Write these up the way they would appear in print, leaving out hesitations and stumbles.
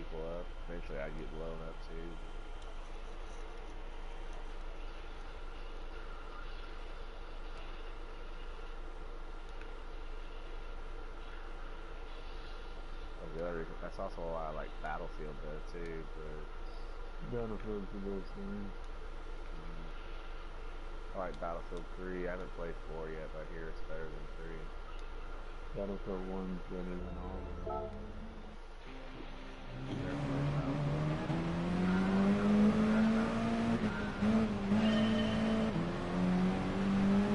people up. Eventually I get blown up too. That's also why I like Battlefield though too, but Battlefield's the best thing. I like Battlefield 3. I haven't played 4 yet, but I hear it's better than 3. Battlefield 1's better than all of them.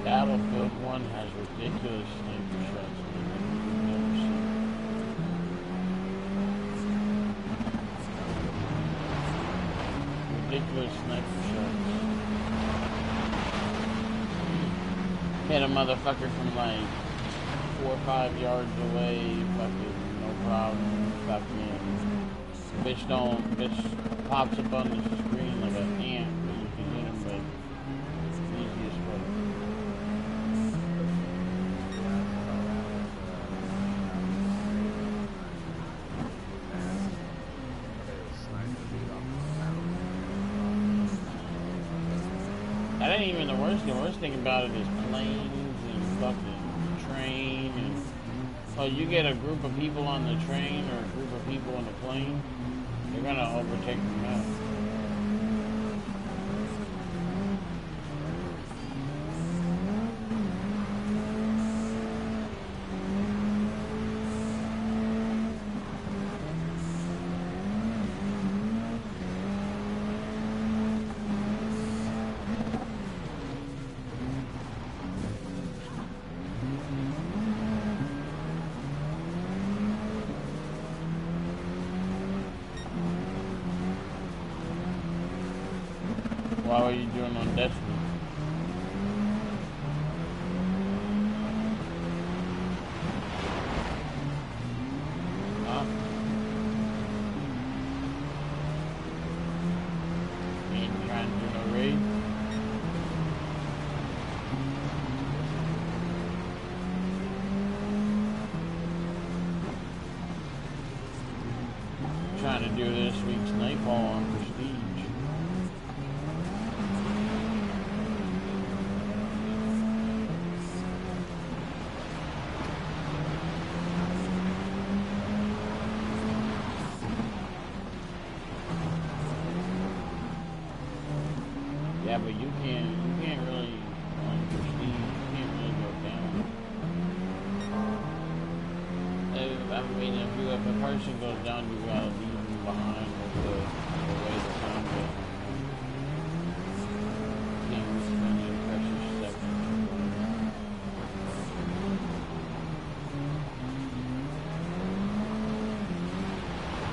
Battlefield 1 has ridiculous sniper shots that you've never seen. Ridiculous sniper shots. Hit a motherfucker from like 4 or 5 yards away, fucking no problem. Fucking bitch pops up on the screen like an ant, but you can hit him like easy as fuck. That ain't even the worst thing. The worst thing about it is planes and fucking train and so you get a group of people on the train or a group of people on the plane, they're gonna overtake them out. What were you doing on Destiny? Huh? You ain't trying to do no raid? I'm trying to do this week's Nightfall on Prestige. Yeah, but you can't really, on Prestige, you can't really go down. I mean, if a person goes down, you gotta leave them behind with the way the sun goes. You can't spend any precious seconds.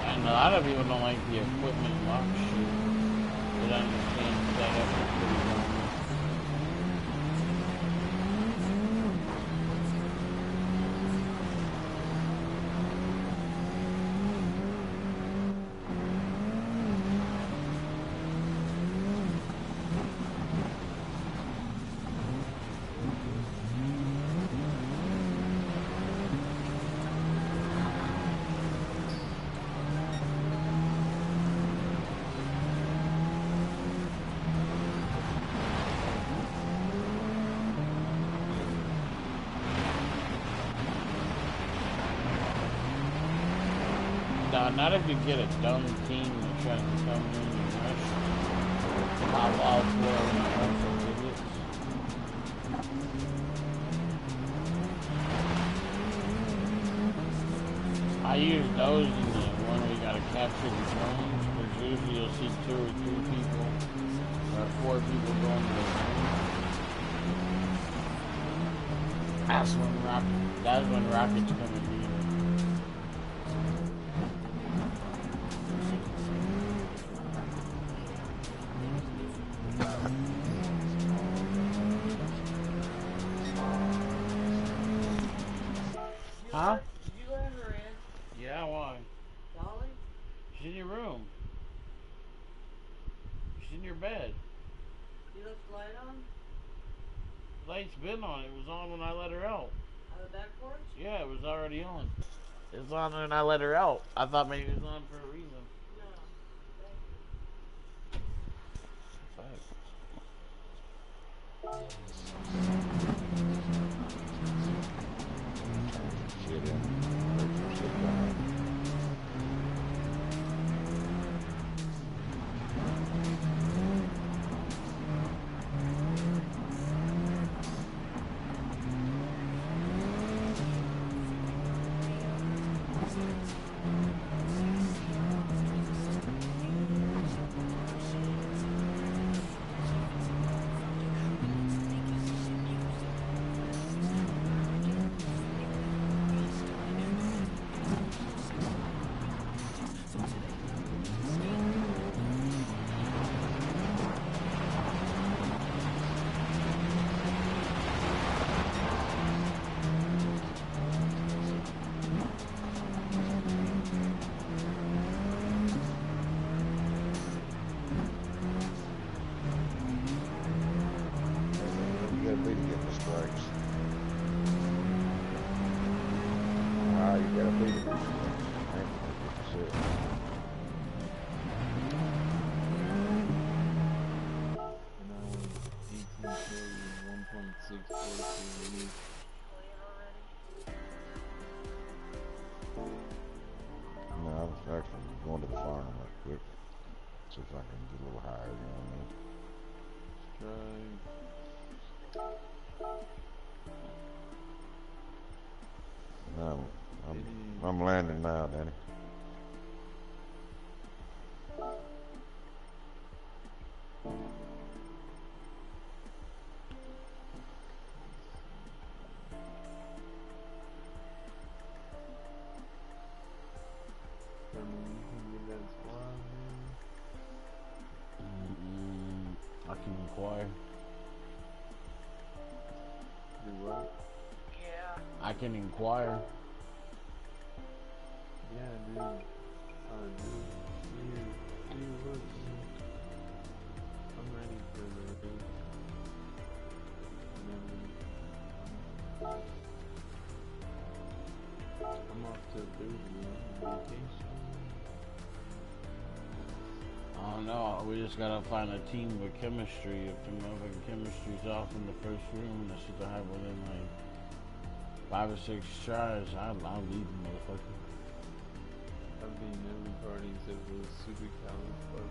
And a lot of people don't like the equipment lock shit. They don't understand that up is pretty wrong. No, not if you get a dumb team that tries to come in and rush. Pop all 4 of them at once as idiots. I use those in the one where you gotta capture the drones, because usually you'll see 2 or 3 people, or 4 people going to the drone. That's when rockets come in. Huh? Did you let her in? Yeah, why? Dolly? She's in your room. She's in your bed. You left the light on? The light's been on. It was on when I let her out. On the back porch? Yeah, it was already on. It was on when I let her out. I thought maybe it was on for a reason. Shit in. Break some shit down. Going to the farm right quick. See if I can get a little higher, you know what I mean? No, I'm landing now, Danny. I can inquire. Do what? Yeah. I can inquire. Yeah, dude. Dude, look. I'm ready for the race. I'm off to Thursday on vacation. I don't know. We just gotta find a team with chemistry. If the motherfucking chemistry's off in the first room, that shit don't have within like 5 or 6 tries, I'll leave the motherfucker. I've been in every party except for the super callous fuck.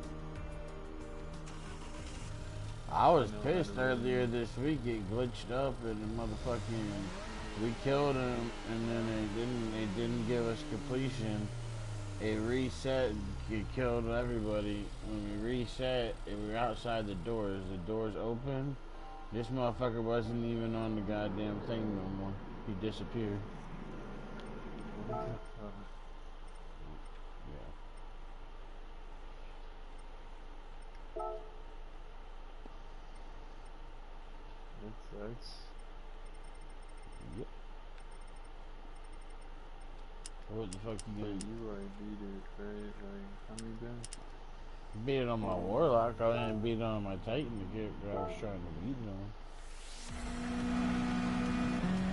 I was pissed earlier this week. It glitched up and the motherfucking we killed him, and then they didn't give us completion. It reset. It killed everybody. When we reset, we were outside the doors. The doors open. This motherfucker wasn't even on the goddamn thing no more. He disappeared. What the fuck? Yeah. That sucks. Yep. What the fuck you So doing? you like beat it, right? Like, how many times? Beat it on my Warlock. I didn't beat it on my Titan to get what I was trying to beat it on.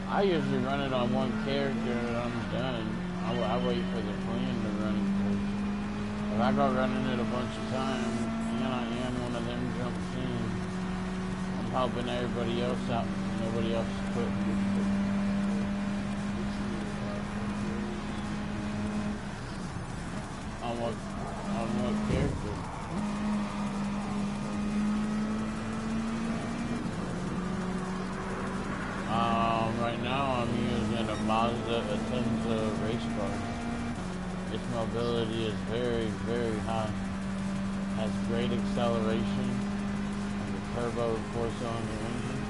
I usually run it on one character and I'm done. I wait for the plan to run it first. If I go running it a bunch of times, and one of them jumps in, I'm helping everybody else out. Nobody else is putting it. On what character? Right now I'm using a Mazda Atenza race car. Its mobility is very, very high. Has great acceleration and the turbo 4-cylinder engine.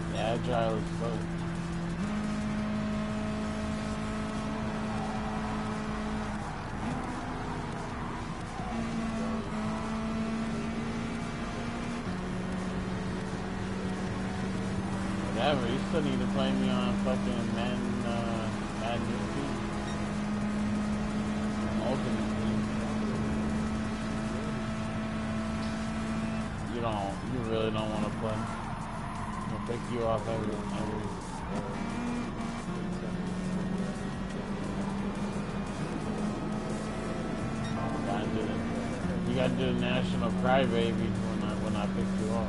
It's agile as fuck. Whatever, you still need to play me on fucking Madden 2. Ultimate Team. You really don't want to play. I'll pick you off every I You gotta do the National Crybaby when I pick you off.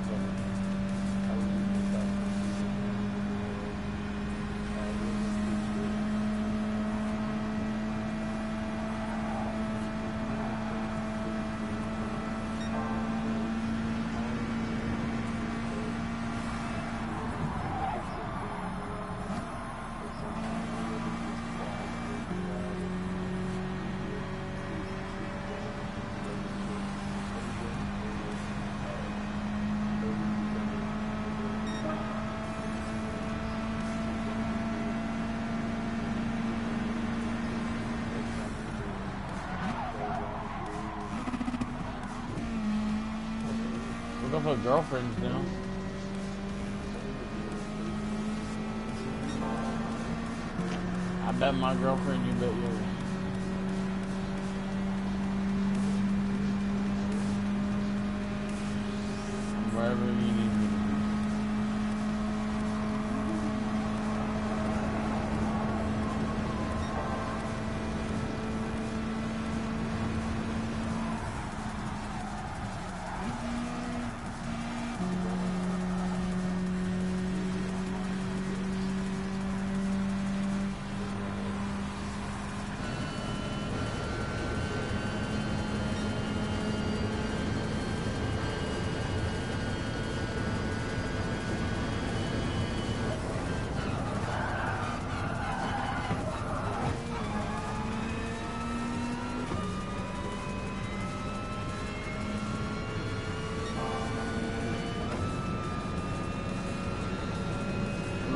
Go for girlfriends now. I bet my girlfriend, you bet yours. Wherever you need me to be.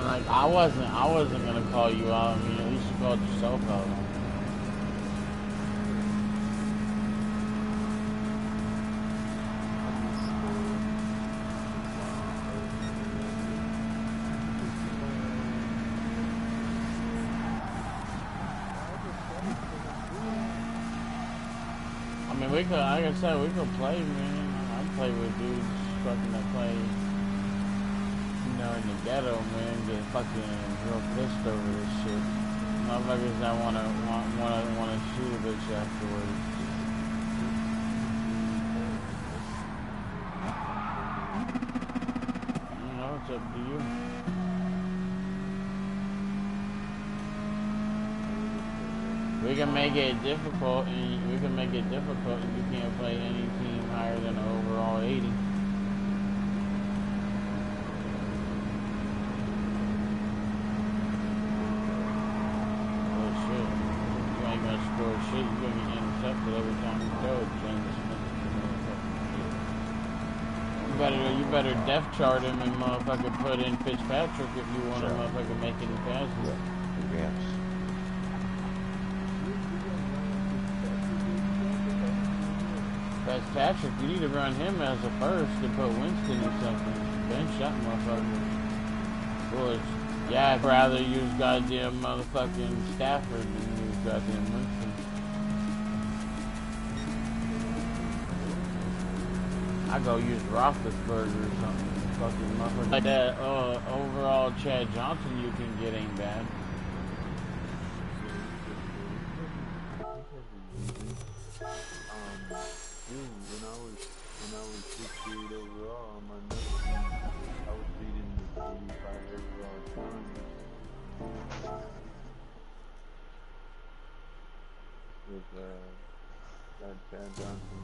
Like I wasn't gonna call you out. I mean, at least you called yourself out. I mean, we could, like I said, we could play, man. I play with dudes fucking that play. In the ghetto, man, get fucking real pissed over this shit. Motherfuckers that wanna shoot a bitch afterwards. You know, it's up to you. We can make it difficult, and you can't play any team higher than an overall 80. Score shit, you're gonna get intercepted every time you go. You better depth chart him and motherfucker put in Fitzpatrick if you want to motherfucker make any passes. Yes. Fitzpatrick, you need to run him as a first and put Winston or something. Bench that motherfucker. Boys, yeah, I'd rather use goddamn motherfucking Stafford than use goddamn Winston. I go use Roethlisberger or something. Fucking motherfucker. Like that overall Chad Johnson you can get ain't bad. When I was 68 overall on my next team, I was beating this 85 overall talent. With that Chad Johnson,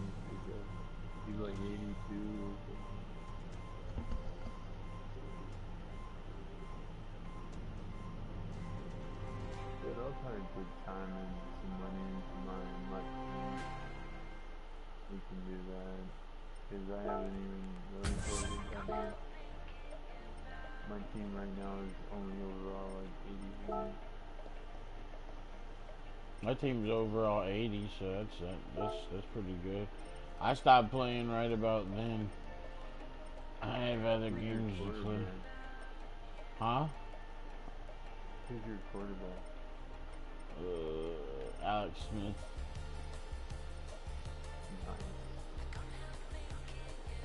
he's like 82 or something. But I'll probably put time and some money into my team. We can do that. Because I haven't even really told it that yet. My team right now is only overall like 81. My team's overall 80, so that's pretty good. I stopped playing right about then. I have other games to play. Huh? Who's your quarterback? Alex Smith. Nice.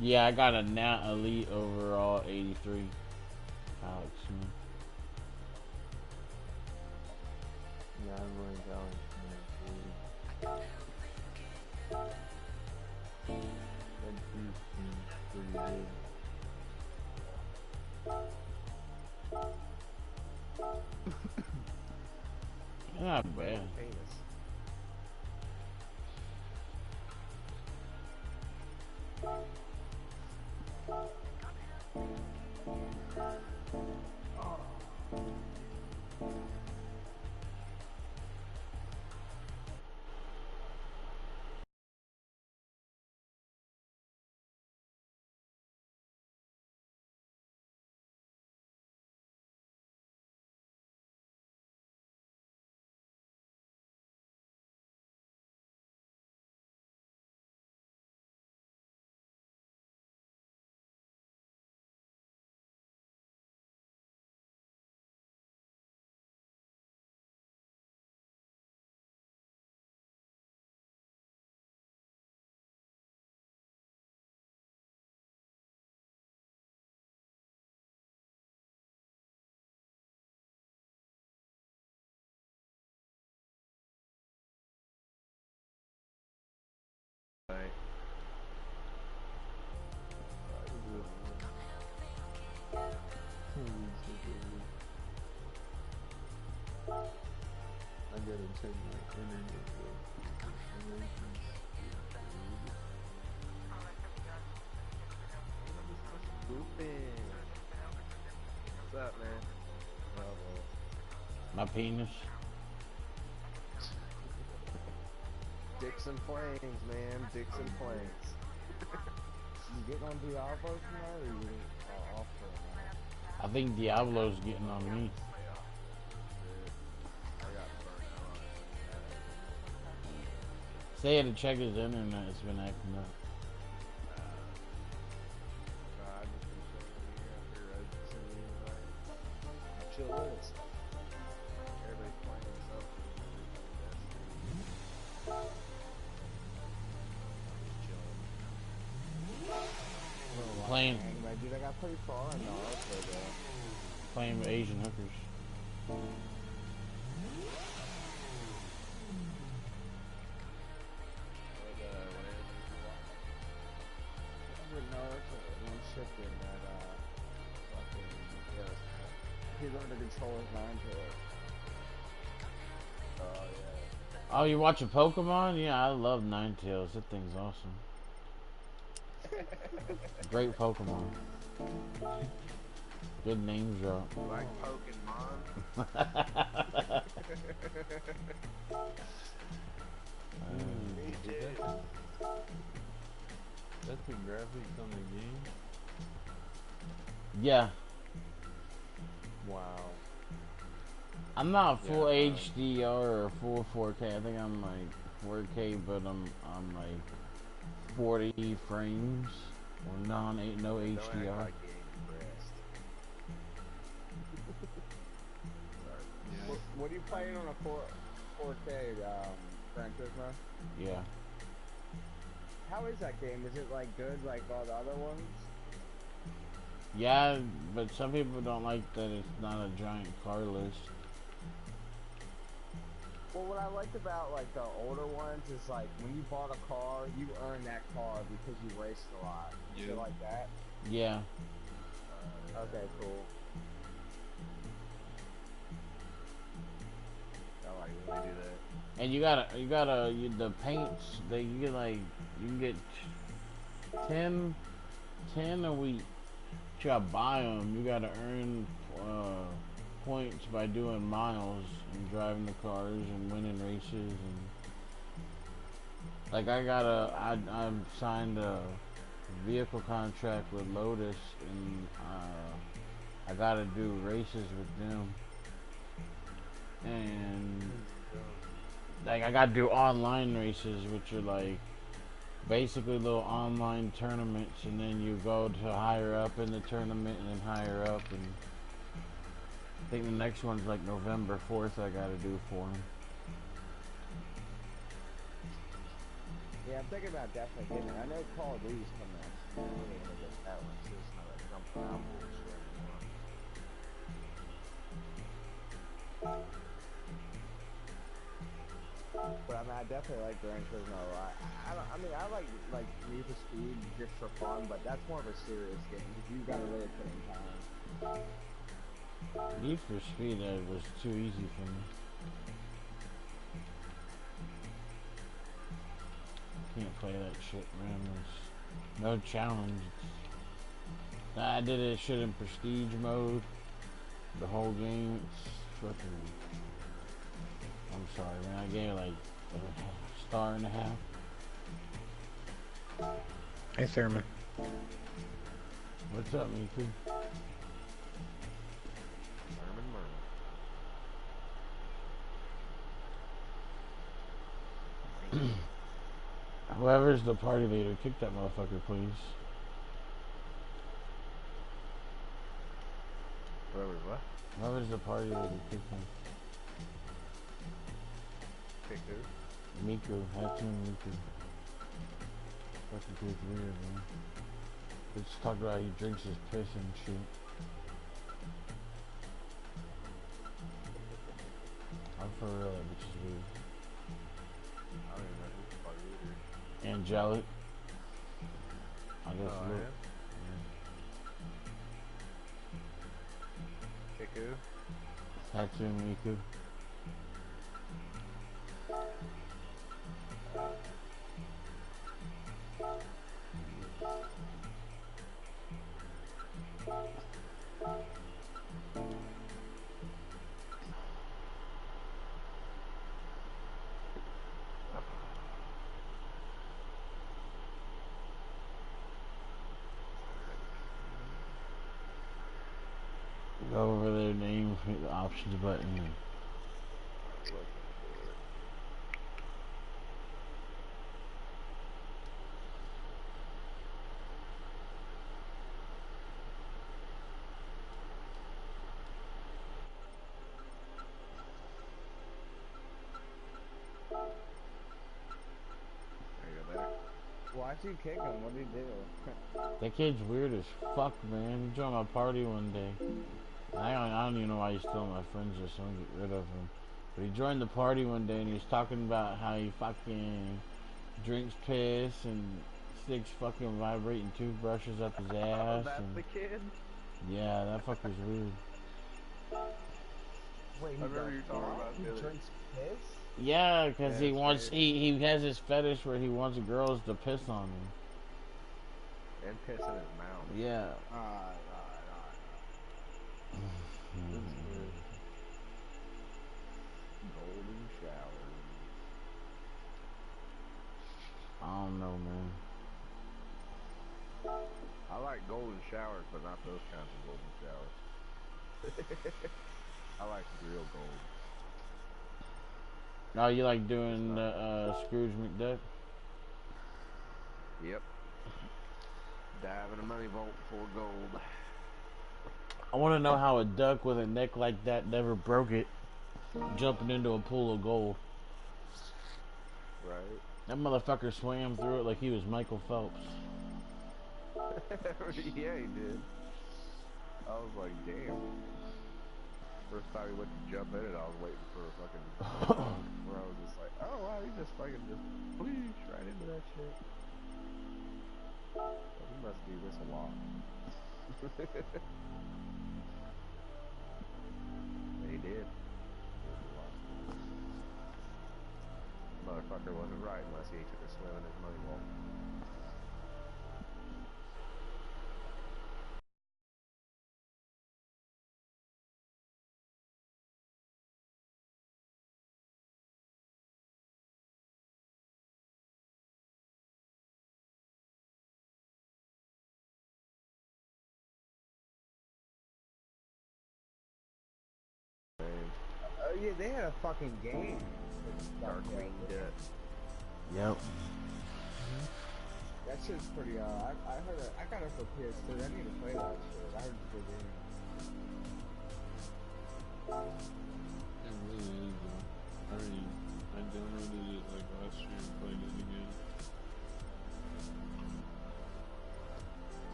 Yeah, I got a Nat Elite overall 83. Alex Smith. Yeah, I like Alex Smith. That beef seems pretty good. Not bad. Penis. Right. I gotta check my internet though. Stupid. What's up, man? Oh, well. My penis. Dicks and flames, man. Dicks and flames. You getting on Diablo tonight, or you off for a night? I think Diablo's getting on me. I got burned out on it. Say he had to check his internet. It's been acting up. I just been chilling here after Resident Evil. Chill is. Everybody's playing themselves. Playing, But dude, I got pretty far in the arcade though. playing with Asian hookers. One shifted that fucking he learned to control his mind to it. Oh, yeah. Oh, you watching Pokemon? Yeah, I love Ninetales. That thing's awesome. Great Pokemon. Good name drop. You like Pokemon? That's the graphics on the game? Yeah, Wow. I'm not full Yeah, HDR or full 4K. I think I'm like 4K, but I'm like 40 frames or no Don't act HDR. like you ain't impressed. Sorry. Yeah. What are you playing on a 4K Gran Turismo? Yeah. How is that game? Is it like good like all the other ones? Yeah, but some people don't like that it's not a giant car list. Well, what I liked about like the older ones is like when you bought a car, you earned that car because you raced a lot. Is Yeah. it like that? Yeah. Okay, cool. I like when they do that. And the paints, you get like, you can get 10 a week. You gotta buy them. You gotta earn points by doing miles and driving the cars and winning races. And like I signed a vehicle contract with Lotus, and I gotta do races with them. And like I gotta do online races, which are like basically little online tournaments, and then you go to higher up in the tournament and then higher up, and I think the next one's like November 4th I gotta do for them. Yeah, I'm thinking about definitely getting it. I know Call of Duty's coming out soon. I'm gonna get that one too. It's not like jumping out bullshit anymore. But I'm not definitely like Gran Turismo. I mean, I like Need for Speed just for fun, but that's more of a serious game because you gotta really put in time. Need for Speed was too easy for me. Can't play that shit, man. There's no challenge. I did this shit in prestige mode. The whole game, it's fucking. I'm sorry, man. I gave it like a star and a half. Hey, Thurman. What's up, Miku? ThurmanMurman. Whoever's the party leader, kick that motherfucker, please. Whoever's what? Whoever's the party leader, kick him. Pick who? Miku, Hatsune Miku. Fucking kid's weird, man. Let's talk about he drinks his piss and shit. I'm for real, that bitch is weird. I don't even know who's the party leader. Angelic. I just Oh, look. yeah. Pick who? Hatsune Miku. Go over their name, hit the options button. Looking for it. There you go, there. Why'd you kick him? What did he do? That kid's weird as fuck, man. He joined my party one day. I don't even know why he's still on my friends list, so I'm gonna get rid of him. But he joined the party one day and he was talking about how he fucking drinks piss and sticks fucking vibrating toothbrushes up his ass. That's and the kid? yeah, that fucker's weird. Wait, I remember you talking about he the other- drinks piss? Yeah, because Yeah, he it's wants weird. he has this fetish where he wants girls to piss on him. And piss in his mouth. Yeah. Golden showers. I don't know, man. I like golden showers, but not those kinds of golden showers. I like real gold. Oh, you like doing Scrooge McDuck? Yep. Dive in a money vault full of gold. I want to know how a duck with a neck like that never broke it, jumping into a pool of gold. Right? That motherfucker swam through it like he was Michael Phelps. Yeah, he did. I was like, damn. First time he went to jump in it, I was waiting for a fucking where I was just like, oh wow, he just fucking just bleesh right into that shit. Well, he must do this a lot. And he did. Motherfucker wasn't right unless he took a swim in his money vault. Oh yeah, they had a fucking game. Darkwing Duck. Yep. That shit's pretty. I heard it. I got it for PS3. I need to play that shit. I heard it's a good game. It really is, though. I downloaded it like last year and played it again.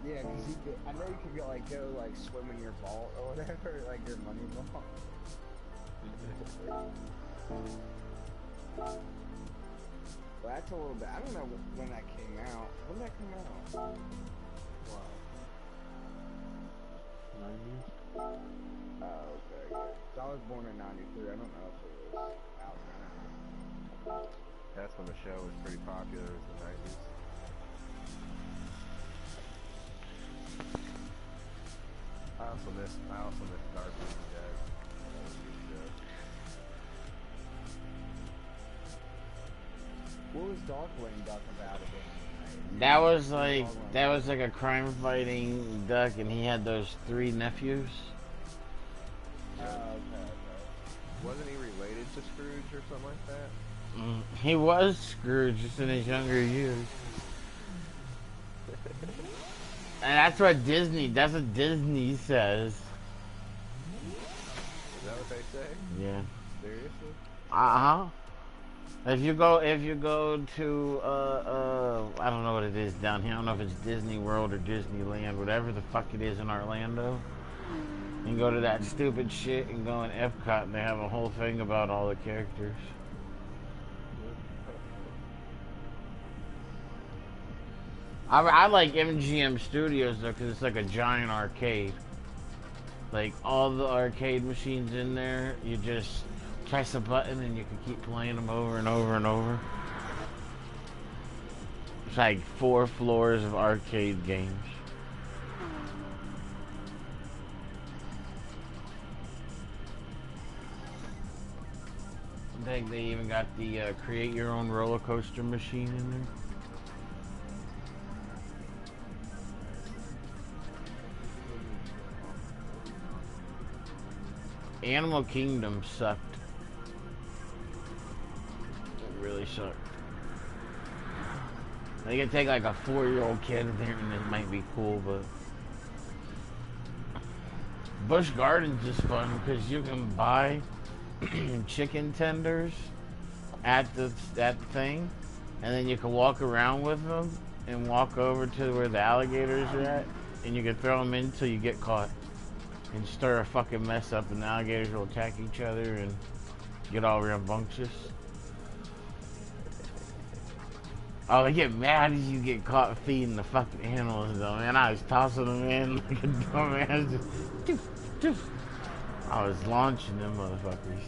Yeah, cause you could, I know you could go like swim in your vault or whatever, like your money vault. Well, that's a little bit. I don't know when that came out. When did that come out? Wow. 90s? Oh, okay. Yeah. So I was born in '93. I don't know if it was out now. That's when the show was pretty popular, was the 90s. I also miss Darkwing Duck. That was a good show. What was Darkwing Duck about again? That was like a crime fighting duck, and he had those 3 nephews. Okay. Wasn't he related to Scrooge or something like that? He was Scrooge just in his younger years. And that's what Disney says. Is that what they say? Yeah. Seriously? Uh-huh. If you go to I don't know what it is down here. I don't know if it's Disney World or Disneyland, whatever the fuck it is in Orlando. You go to that stupid shit and go in Epcot, and they have a whole thing about all the characters. I like MGM Studios though, because it's like a giant arcade. Like all the arcade machines in there, you just press a button and you can keep playing them over and over and over. It's like 4 floors of arcade games. I think they even got the create your own roller coaster machine in there. Animal Kingdom sucked. It really sucked. They can take like a 4-year-old kid in there and it might be cool, but Busch Gardens is fun because you can buy chicken tenders at the thing, and then you can walk around with them and walk over to where the alligators are at, and you can throw them in until you get caught and stir a fucking mess up, and the alligators will attack each other and get all rambunctious. Oh, they get mad as you get caught feeding the fucking animals though, man. I was tossing them in like a dumbass. Just, doof, doof. I was launching them motherfuckers.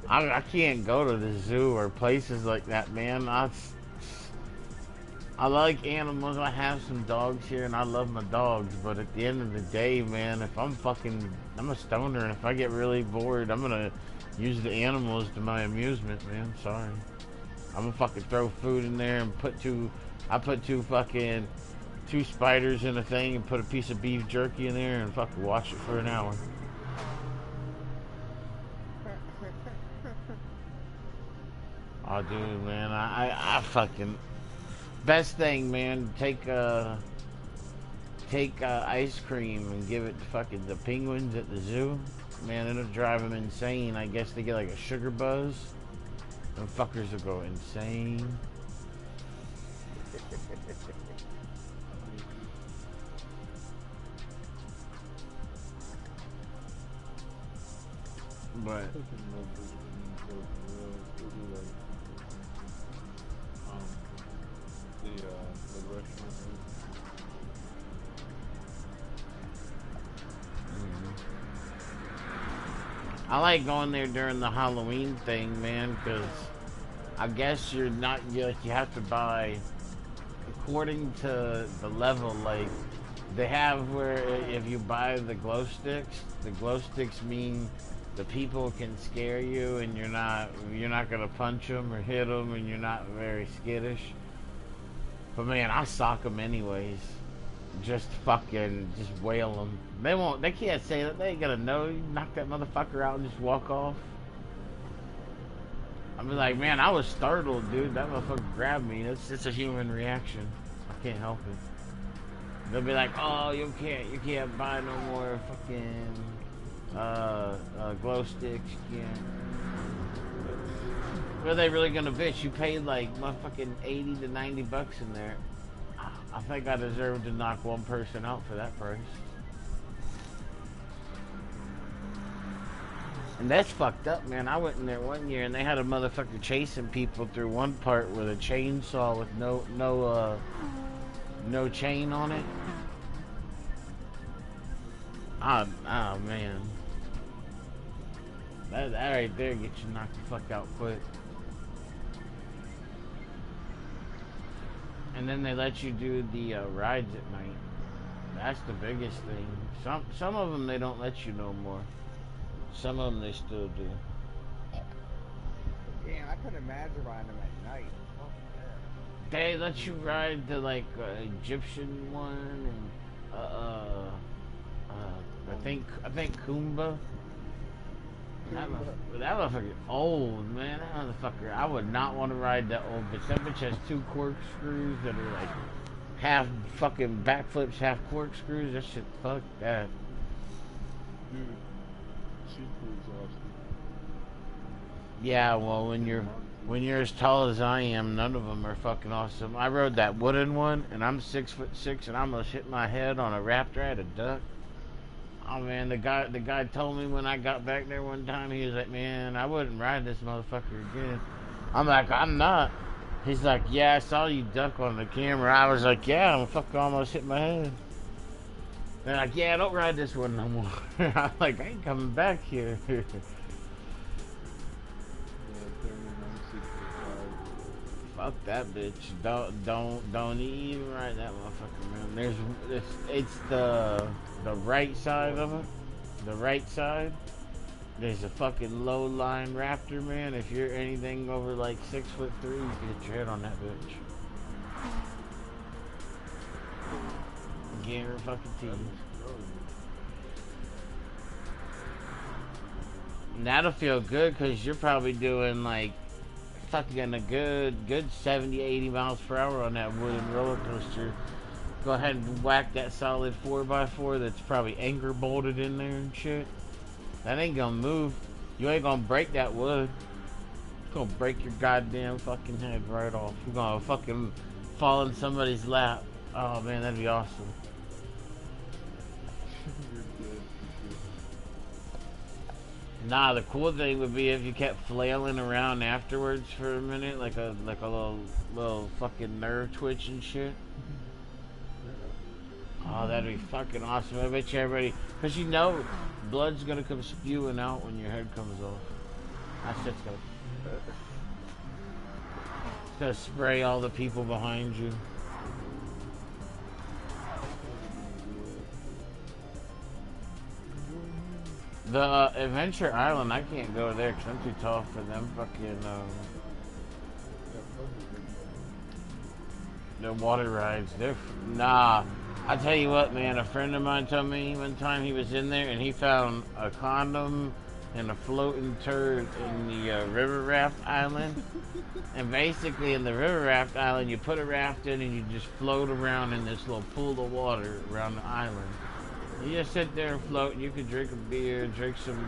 I can't go to the zoo or places like that, man. I like animals. I have some dogs here and I love my dogs, but at the end of the day, man, if I'm a stoner, and if I get really bored, I'm gonna use the animals to my amusement, man. Sorry. I'm gonna fucking throw food in there and put two spiders in a thing and put a piece of beef jerky in there and fucking watch it for an hour. Oh, dude, man, I fucking best thing, man. Take ice cream and give it to fucking the penguins at the zoo. Man, it'll drive them insane. I guess they get like a sugar buzz. Them fuckers will go insane. But the restaurant. I like going there during the Halloween thing, man, because I guess you have to buy according to the level. Like they have where if you buy the glow sticks mean the people can scare you and you're not gonna punch them or hit them and you're not very skittish. But man, I sock them anyways. Just wail them. They can't say that. They ain't gonna know. You knock that motherfucker out and just walk off. I mean, like, man, I was startled, dude. That motherfucker grabbed me. It's a human reaction. I can't help it. They'll be like, oh, you can't buy no more fucking glow sticks. You can't. What are they really gonna bitch? You paid like motherfucking 80 to 90 bucks in there. I think I deserve to knock one person out for that price. And that's fucked up, man. I went in there one year and they had a motherfucker chasing people through one part with a chainsaw with no chain on it. Oh man. That right there gets you knocked the fuck out quick. And then they let you do the rides at night. That's the biggest thing. Some of them they don't let you no more. Some of them they still do. Damn, I couldn't imagine riding them at night. Oh, man. They let you ride the like Egyptian one and I think Kumba. That motherfucker old, man. That motherfucker. I would not want to ride that old bitch. That bitch has 2 corkscrews that are like half fucking backflips, half corkscrews. That shit, fuck that. Dude, super exhausting. Yeah, well, when you're as tall as I am, none of them are fucking awesome. I rode that wooden one, and I'm 6'6", and I almost hit my head on a raptor. I had a duck. Oh man, the guy told me when I got back there one time, he was like, man, I wouldn't ride this motherfucker again. I'm like, I'm not. He's like, yeah, I saw you duck on the camera. I was like, yeah, I'm fucking almost hit my head. They're like, yeah, don't ride this one no more. I'm like, I ain't coming back here. Fuck that bitch. Don't even ride that motherfucker, man. It's the right side of it. The right side. There's a fucking low line raptor, man. If you're anything over like 6'3", you can hit your head on that bitch. Get her fucking teeth. And that'll feel good because you're probably doing like fucking a good 70, 80 miles per hour on that wooden roller coaster. Go ahead and whack that solid 4x4 that's probably anchor bolted in there and shit. That ain't gonna move. You ain't gonna break that wood. It's gonna break your goddamn fucking head right off. You're gonna fucking fall in somebody's lap. Oh man, that'd be awesome. Nah, the cool thing would be if you kept flailing around afterwards for a minute, like a little fucking nerve twitch and shit. Oh, that'd be fucking awesome. I bet you everybody, cause you know, blood's gonna come spewing out when your head comes off. That shit's gonna spray all the people behind you. The Adventure Island, I can't go there because I'm too tall for them fucking the water rides. Nah. I tell you what, man. A friend of mine told me one time he was in there and he found a condom and a floating turd in the river raft island. And basically, in the river raft island, you put a raft in and you just float around in this little pool of water around the island. You just sit there and float. You could drink a beer, drink some,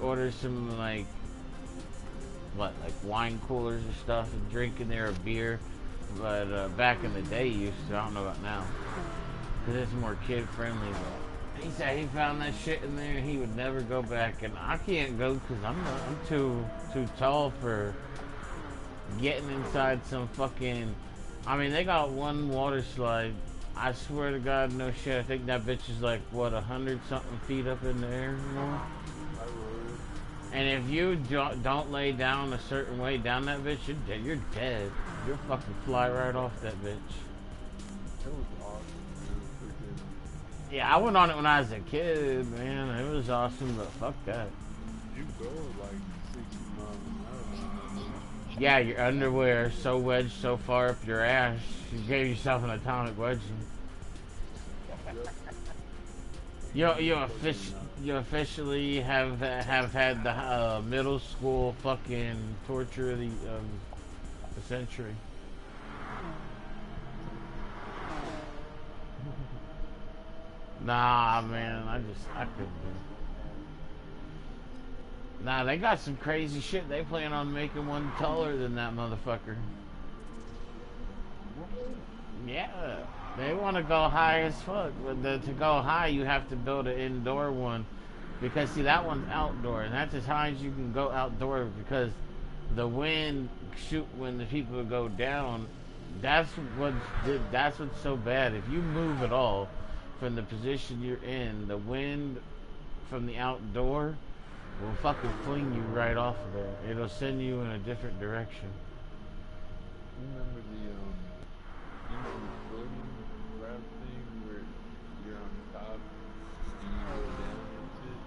order some like wine coolers and stuff, and drink in there a beer. But back in the day, you used to. I don't know about now, because it's more kid friendly. But he said he found that shit in there, and he would never go back. And I can't go because I'm too tall for getting inside some fucking. I mean, they got one water slide. I swear to God, no shit. I think that bitch is like, what, 100-something feet up in the air, you know? And if you don't lay down a certain way down that bitch, you're dead. You'll fucking fly right off that bitch. That was awesome. Yeah, I went on it when I was a kid, man. It was awesome, but fuck that. You go like 60 miles an hour. Yeah, your underwear is so wedged so far up your ass, you gave yourself an atomic wedging. You officially have had the middle school fucking torture of the century. Nah, man, I couldn't do it. Nah, they got some crazy shit. They plan on making one taller than that motherfucker. Yeah, they want to go high as fuck. But to go high, you have to build an indoor one. Because see, that one's outdoor, and that's as high as you can go outdoor because the wind shoot when the people go down. That's what's that's what's so bad. If you move at all from the position you're in, the wind from the outdoor will fucking fling you right off of there. It'll send you in a different direction. You remember the floating raft thing where you're on top and you go down and shit?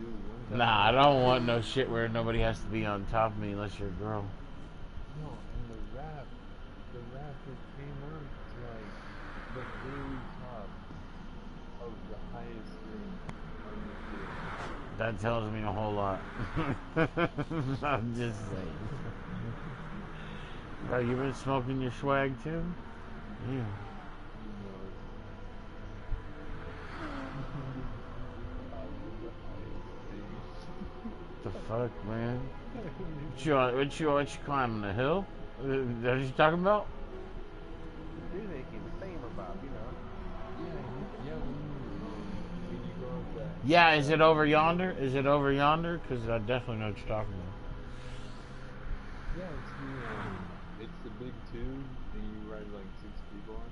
Dude, one time Nah, I don't want no shit where nobody has to be on top of me unless you're a girl. no, and the raft just came up to like the very top of the highest thing on the ship. That tells me a whole lot. I'm just saying. Oh, you been smoking your swag too? Yeah. You know, The fuck, man? What you climbing the hill? That what you talking about? They making fame about, you know. yeah, when you go up that. Yeah, is it over yonder? Is it over yonder? Because I definitely know what you're talking about. Yeah, it's the big tube, and you ride like 6 people on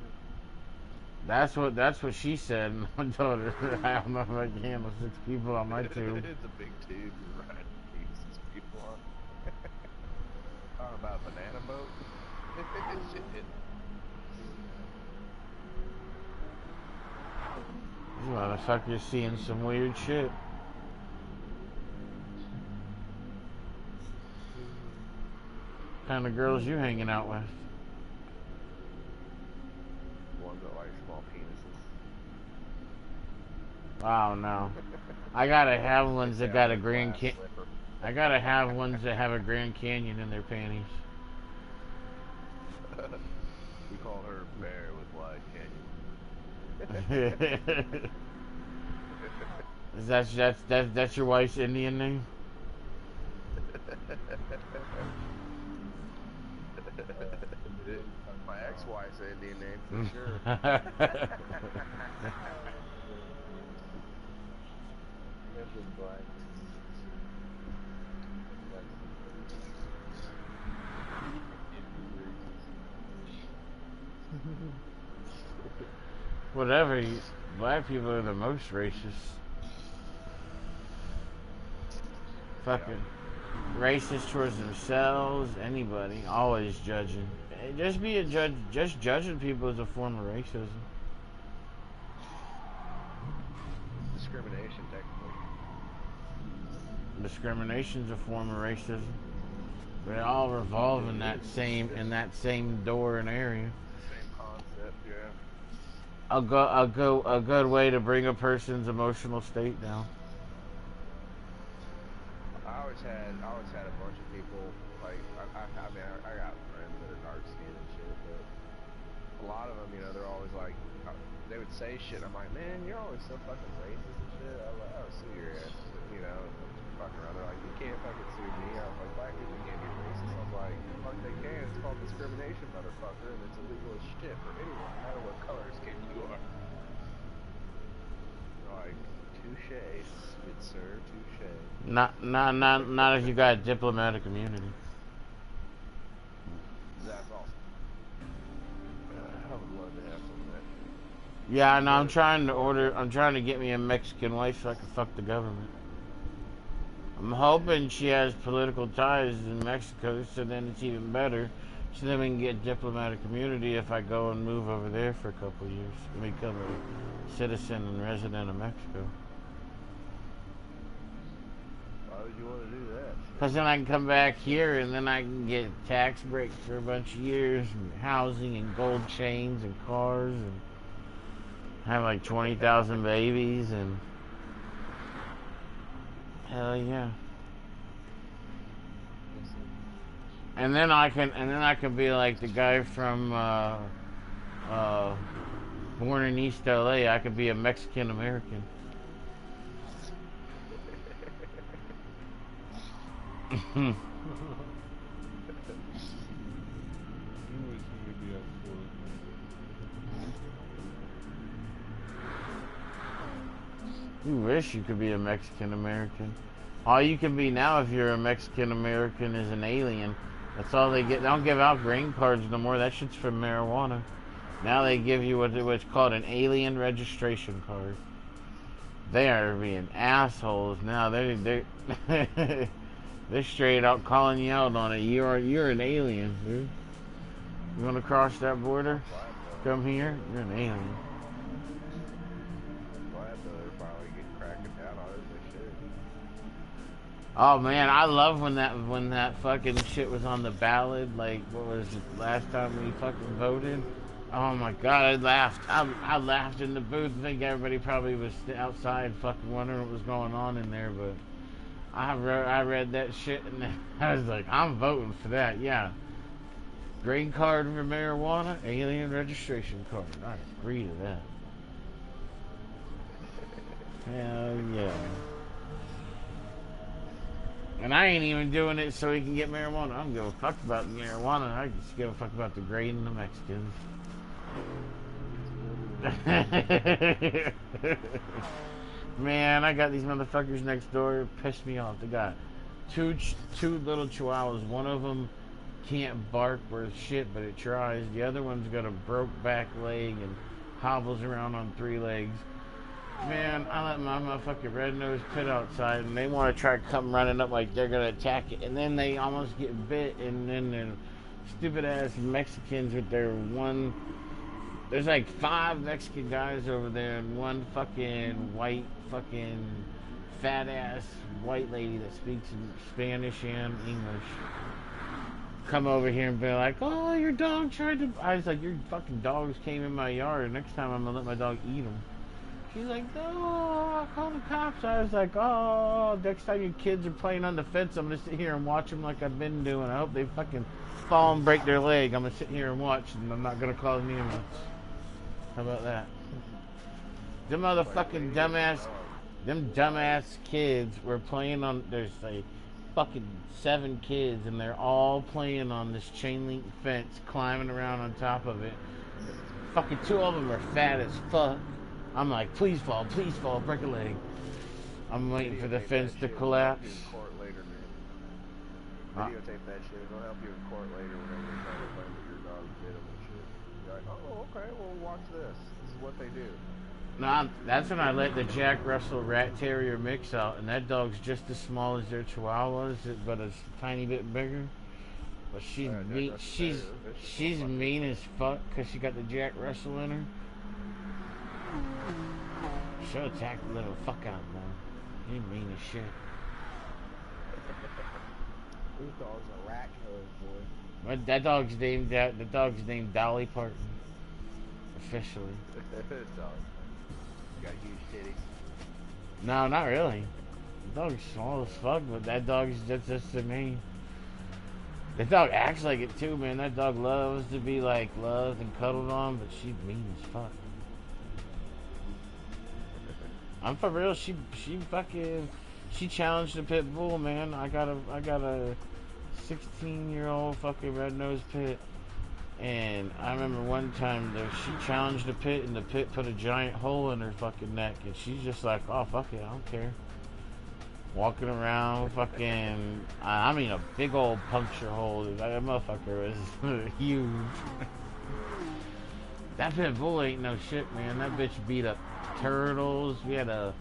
it. That's what she said. And I told her I don't know if I can handle 6 people on my tube. It's a big tube you ride 6 people on. Talking about a banana boat. Shit. You motherfuckers seeing some weird shit. What kind of girls you hanging out with? Ones that like small penises. Wow, no. I gotta have ones that got a Grand Canyon. I gotta have ones that have a Grand Canyon in their panties. We call her Bear with Wide Canyon. Is that's your wife's Indian name? My ex-wife's Indian name for sure. That's a black. Whatever. Black people are the most racist. Fucking racist towards themselves. Anybody. Always judging. Just be a judge. Just judging people is a form of racism. Discrimination, technically. Discrimination's a form of racism. They all revolve in that same door and area. Same concept, yeah. A good way to bring a person's emotional state down. I always had a bunch of people, like, I got friends that are dark skinned and shit, but a lot of them, you know, they're always like, they would say shit, I'm like, man, you're always so fucking racist and shit. I was like, oh, sue your ass, you know, fucking around. They're like, you can't fucking sue me. I was like, black people can't be racist. I was like, fuck they can, it's called discrimination, motherfucker, and it's illegal as shit for anyone, no matter what color skin you are. Like, touche, good sir, touche. Not if you got diplomatic immunity. That's awesome. I would love to have some of that. Yeah, no, I'm trying to get me a Mexican wife so I can fuck the government. I'm hoping she has political ties in Mexico, so then it's even better. So then we can get diplomatic immunity if I go and move over there for a couple of years and become a citizen and resident of Mexico. Why would you want to do that? Because then I can come back here and then I can get tax breaks for a bunch of years and housing and gold chains and cars and have like 20,000 babies and hell yeah. And then I can be like the guy from born in East LA. I could be a Mexican American. You wish you could be a Mexican American. All you can be now if you're a Mexican American is an alien. That's all they get. They don't give out green cards no more. That shit's for marijuana. Now they give you what's called an alien registration card. They are being assholes now. They're they're straight out calling you out on it. You're an alien, dude. You want to cross that border? Come here. You're an alien. Glad though they're finally getting cracking down on it. They should. Oh man, I love when that fucking shit was on the ballot. Like, what was it, last time we fucking voted? Oh my god, I laughed. I laughed in the booth. I think everybody probably was outside fucking wondering what was going on in there, but I read that shit and I was like, I'm voting for that. Yeah, green card for marijuana, alien registration card. I agree to that. Hell yeah. And I ain't even doing it so he can get marijuana. I don't give a fuck about marijuana. I just give a fuck about degrading the Mexicans. Man, I got these motherfuckers next door. Pissed me off. They got two little chihuahuas. One of them can't bark worth shit, but it tries. The other one's got a broke back leg and hobbles around on 3 legs. Man, I let my motherfucking red-nosed pit outside, and they want to try to come running up like they're going to attack it, and then they almost get bit, and then the stupid-ass Mexicans with their one... There's like 5 Mexican guys over there, and one fucking white fucking fat-ass white lady that speaks Spanish and English. Come over here and be like, oh, your dog tried to... I was like, your fucking dogs came in my yard. Next time I'm going to let my dog eat them. She's like, no, I'll call the cops. I was like, oh, next time your kids are playing on the fence, I'm going to sit here and watch them like I've been doing. I hope they fucking fall and break their leg. I'm going to sit here and watch, and I'm not going to call an ambulance. How about that? Them motherfucking dumbass kids were playing on, there's like fucking 7 kids, and they're all playing on this chain link fence, climbing around on top of it. Fucking 2 of them are fat as fuck. I'm like, please fall, break a leg. I'm waiting for the fence to collapse. Videotape that shit. It'll help you in court later whenever you're trying to claim that your dog bit him and shit. You're like, oh, okay, well, watch this. This is what they do. Nah, that's when I let the Jack Russell Rat Terrier mix out, and that dog's just as small as their Chihuahuas, but a tiny bit bigger. But she's mean. She's mean as fuck because she got the Jack Russell in her. She'll attack the little fuck out of them. She's mean as shit. These dogs are rat killers, boy. But the dog's named Dolly Parton. Officially. Dog. Got huge titties. No, not really. The dog's small as fuck, but that dog's just to me. The dog acts like it too, man. That dog loves to be like loved and cuddled on, but she's mean as fuck. I'm for real. She challenged the pit bull, man. I got a 16-year-old fucking red-nosed pit, and I remember one time she challenged the pit, and the pit put a giant hole in her fucking neck, and she's just like, oh fuck it, I don't care. Walking around, fucking, I mean a big old puncture hole. That motherfucker was huge. That pit bull ain't no shit, man. That bitch beat up turtles. We had a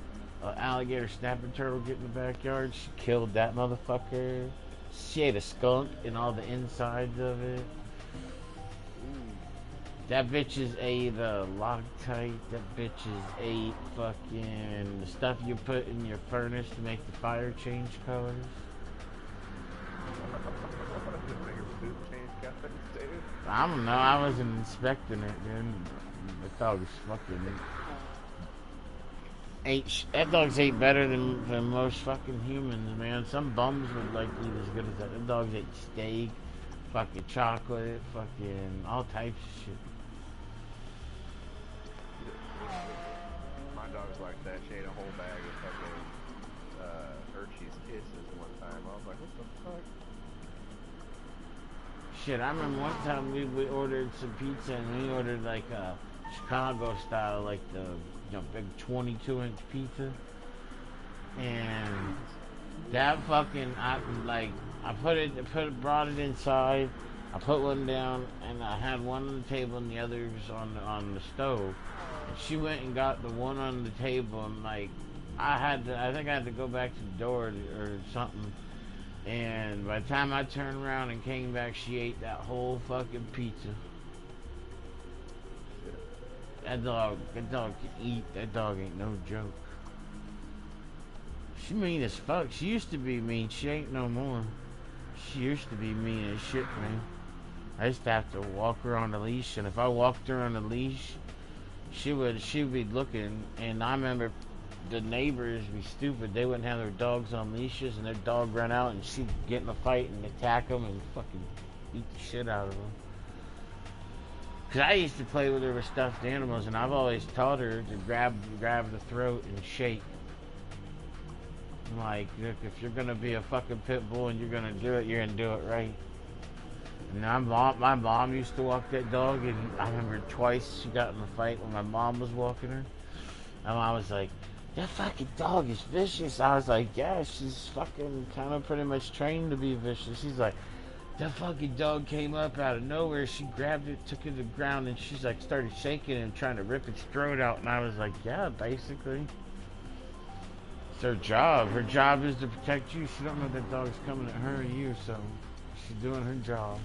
alligator snapping turtle get in the backyard. She killed that motherfucker. She ate a skunk and all the insides of it. That bitch is ate Loctite. That bitch is ate fucking the stuff you put in your furnace to make the fire change colors. I don't know. I wasn't inspecting it, dude. The dog's fucking that dog's ate better than most fucking humans, man. Some bums would like eat as good as that. The dogs ate steak, fucking chocolate, fucking all types of shit. My dog's like that. She ate a whole bag of fucking Hershey's Kisses one time. I was like, what the fuck? Shit, I remember one time we ordered some pizza and we ordered like a Chicago style, like the big 22-inch pizza. And that fucking, I brought it inside. I put one down, and I had one on the table and the others on the stove. And she went and got the one on the table, and like, I think I had to go back to the door or something. And by the time I turned around and came back, she ate that whole fucking pizza. That dog can eat. That dog ain't no joke. She mean as fuck. She used to be mean. She ain't no more. She used to be mean as shit, man. I used to have to walk her on a leash, and if I walked her on a leash, she would be looking. And I remember the neighbors be stupid. They wouldn't have their dogs on leashes, and their dog run out, and she'd get in a fight and attack them and fucking beat the shit out of them. Cause I used to play with her with stuffed animals, and I've always taught her to grab the throat and shake. Like, look, if you're gonna be a fucking pit bull and you're gonna do it, you're gonna do it right. And my mom used to walk that dog, and I remember twice she got in a fight when my mom was walking her. And I was like, that fucking dog is vicious. I was like, yeah, she's fucking kind of pretty much trained to be vicious. She's like, that fucking dog came up out of nowhere. She grabbed it, took it to the ground, and she's like started shaking and trying to rip its throat out. And I was like, yeah, basically. It's her job. Her job is to protect you. She don't know that dog's coming at her or you, so she's doing her job.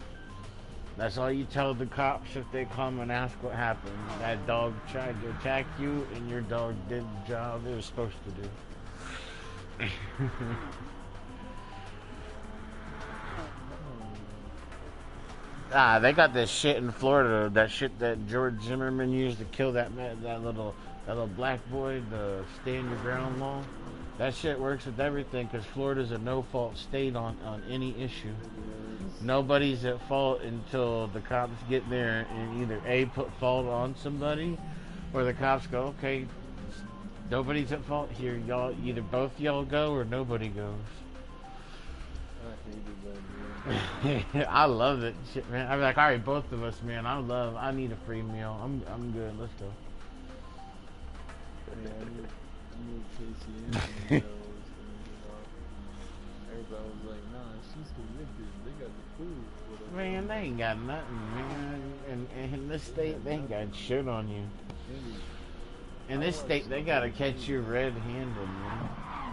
That's all you tell the cops if they come and ask what happened. That dog tried to attack you, and your dog did the job it was supposed to do. They got this shit in Florida. That shit that George Zimmerman used to kill that little black boy, the stand your ground law. That shit works with everything because Florida's a no-fault state on any issue. Nobody's at fault until the cops get there and either A, put fault on somebody, or the cops go, okay, nobody's at fault here. Y'all, either both y'all go or nobody goes. I hated that, man. I love it, shit, man. I'm like, all right, both of us, man. I need a free meal. I'm good. Let's go. Yeah, I knew Casey Anthony, everybody was like, nah, she's convicted. They got the food. Whatever. Man, they ain't got nothing, man. And in this state, they ain't got shit on you. In this state, they gotta catch you red-handed, man.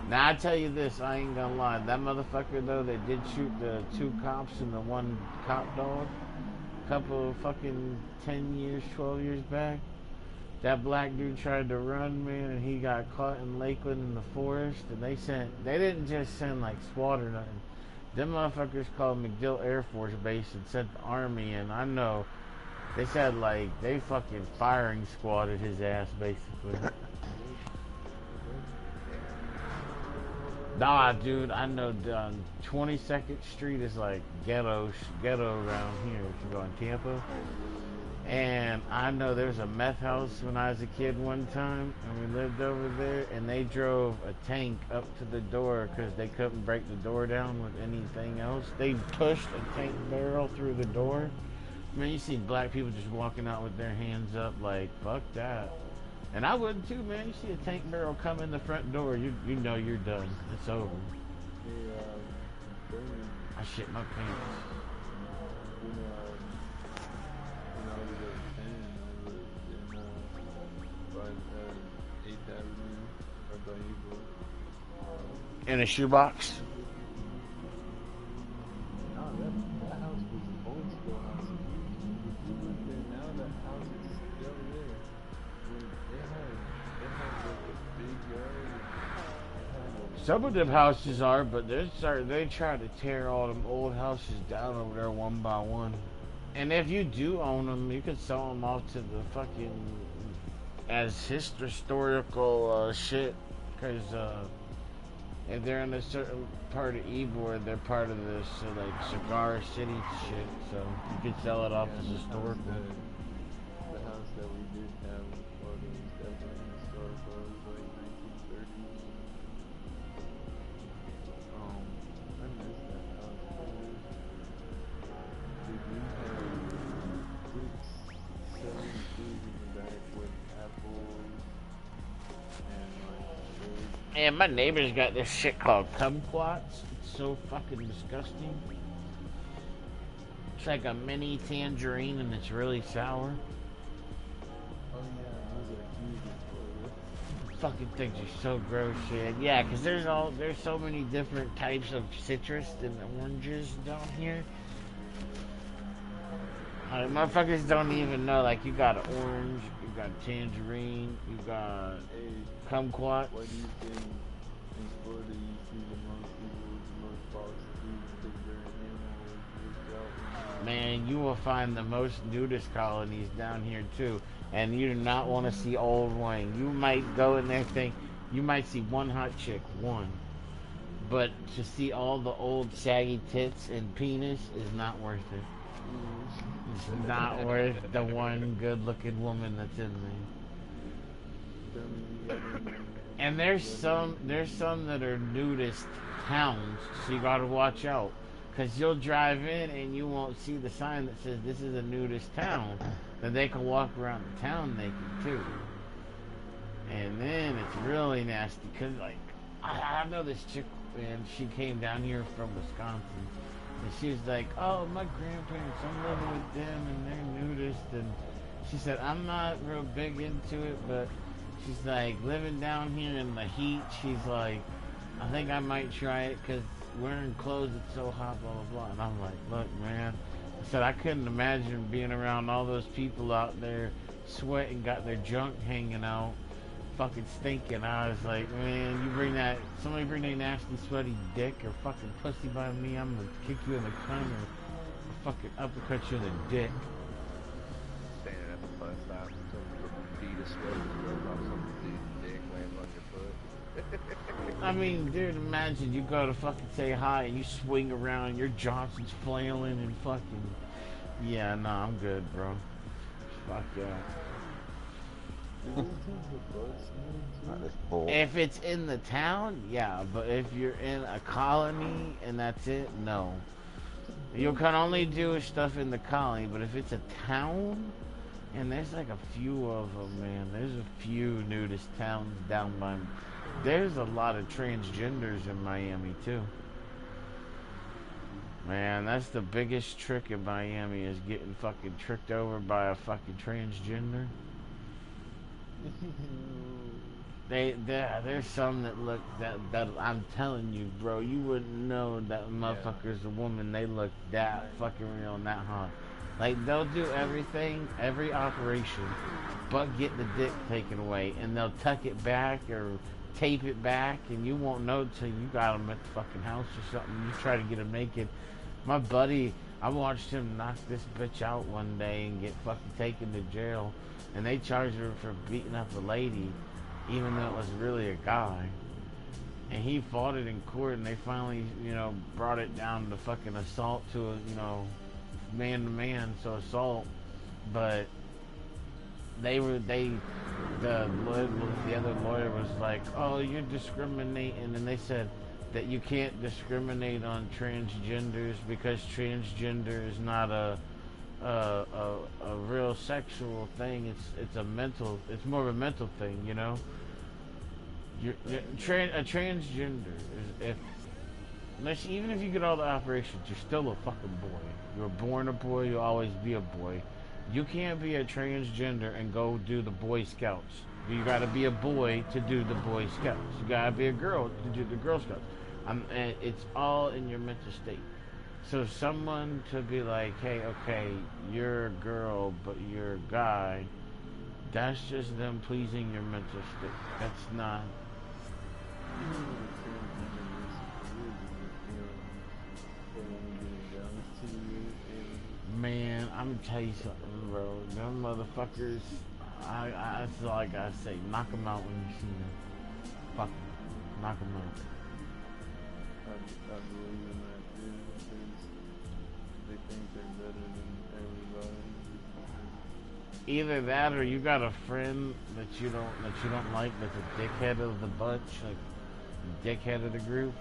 Now, I tell you this, I ain't gonna lie. That motherfucker, though, that did shoot the 2 cops and the 1 cop dog a couple of fucking 10 years, 12 years back, that black dude tried to run, man, and he got caught in Lakeland in the forest, and they didn't just send, like, SWAT or nothing. Them motherfuckers called MacDill Air Force Base and sent the Army, and I know, they said, like, they fucking firing squatted his ass, basically. Nah, dude, I know 22nd Street is like ghetto around here if you go in Tampa. And I know there's a meth house when I was a kid one time, and we lived over there, and they drove a tank up to the door because they couldn't break the door down with anything else. They pushed a tank barrel through the door. I mean, you see black people just walking out with their hands up like, fuck that. And I would too, man. You see a tank barrel come in the front door, you know you're done. It's over. I shit my pants. When I was at 10, I lived in 8th Avenue, right by Eagle. In a shoebox? No, that house was an old school house. We lived there, now that house is still there. They had like a big yard. Some of them houses are, but they try to tear all them old houses down over there one by one. And if you do own them, you can sell them off to the fucking as historical shit, because if they're in a certain part of Ybor, they're part of this like Cigar City shit, so you can sell it off as historical. The house that we did have in Florida was definitely historical. It was like 1930s. I miss that house, man. Dude, we had 6, 7 kids in the back. And my neighbor's got this shit called kumquats. It's so fucking disgusting. It's like a mini tangerine and it's really sour. Oh yeah, those are huge. Fucking things are so gross, shit. Yeah, because there's so many different types of citrus and oranges down here. Motherfuckers don't even know. Like, you got an orange, you got a tangerine, you got kumquats. Why do you think in Florida you see the most people with the most prostitutes because their animals work out? Man, you will find the most nudist colonies down here too, and you do not want to see old Wayne. You might go in there think you might see one hot chick, but to see all the old saggy tits and penis is not worth it. It's not worth the one good-looking woman that's in there. And there's some that are nudist towns, so you gotta watch out. Cause you'll drive in and you won't see the sign that says this is a nudist town. Then they can walk around the town naked too. And then it's really nasty. Cause like, I know this chick, and she came down here from Wisconsin. And she was like, oh, my grandparents, I'm living with them and they're nudist. And she said, I'm not real big into it, but she's like, living down here in the heat, she's like, I think I might try it because wearing clothes, it's so hot, blah, blah, blah. And I'm like, look, man, I said, I couldn't imagine being around all those people out there sweating, got their junk hanging out, fucking stinking. I was like, man, somebody bring that nasty, sweaty dick or fucking pussy by me, I'm gonna kick you in the cunt or fucking uppercut you in the dick. Standing at the bus stop, some beat of sweat off some dude's dick lands on your foot. I mean, dude, imagine you go to fucking say hi and you swing around, your Johnson's flailing and fucking... Yeah, nah, I'm good, bro. Fuck yeah. If it's in the town, yeah, but if you're in a colony and that's it, no. You can only do stuff in the colony, but if it's a town, and there's like a few of them, man. There's a few nudist towns down by me. There's a lot of transgenders in Miami too. Man, that's the biggest trick in Miami is getting fucking tricked over by a fucking transgender. There's some that look that I'm telling you, bro, you wouldn't know that motherfucker's a woman. They look that fucking real and that hot. Like, they'll do everything, every operation, but get the dick taken away, and they'll tuck it back or tape it back, and you won't know till you got them at the fucking house or something. You try to get them naked. My buddy, I watched him knock this bitch out one day and get fucking taken to jail. And they charged her for beating up a lady, even though it was really a guy. And he fought it in court, and they finally, brought it down to fucking assault to a, man to man, so assault. But the other lawyer was like, oh, you're discriminating, and they said that you can't discriminate on transgenders because transgender is not a real sexual thing. It's more of a mental thing, a transgender is even if you get all the operations, you're still a fucking boy. You were born a boy, you'll always be a boy. You can't be a transgender and go do the Boy Scouts. You gotta be a boy to do the Boy Scouts. You gotta be a girl to do the Girl Scouts. And it's all in your mental state. So someone to be like, hey, okay, you're a girl, but you're a guy, that's just them pleasing your mental state. That's not... Man, I'm gonna tell you something, bro. Them motherfuckers, I feel like I say, knock them out when you see them. Fuck them. Knock them out. I believe in that too, because they think they're better than everybody. Either that, or you got a friend that you don't like, that's a dickhead of the bunch, like dickhead of the group.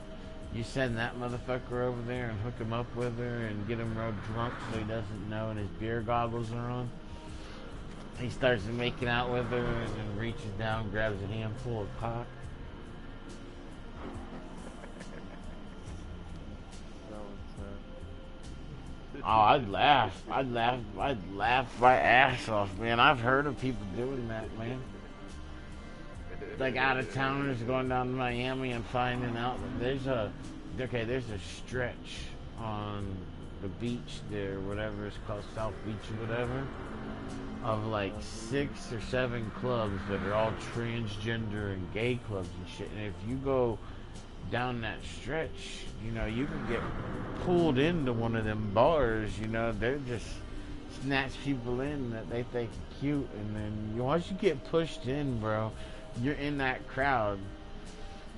You send that motherfucker over there and hook him up with her and get him real drunk so he doesn't know, and his beer goggles are on. He starts making out with her and then reaches down, grabs a handful of cock. I'd laugh my ass off, man. I've heard of people doing that, man. Like out of towners going down to Miami and finding out that there's a stretch on the beach there, whatever it's called, South Beach or whatever, of like 6 or 7 clubs that are all transgender and gay clubs and shit. And if you go down that stretch, you know, you can get pulled into one of them bars, you know, they're just snatch people in that they think are cute, and then once you get pushed in, bro, you're in that crowd,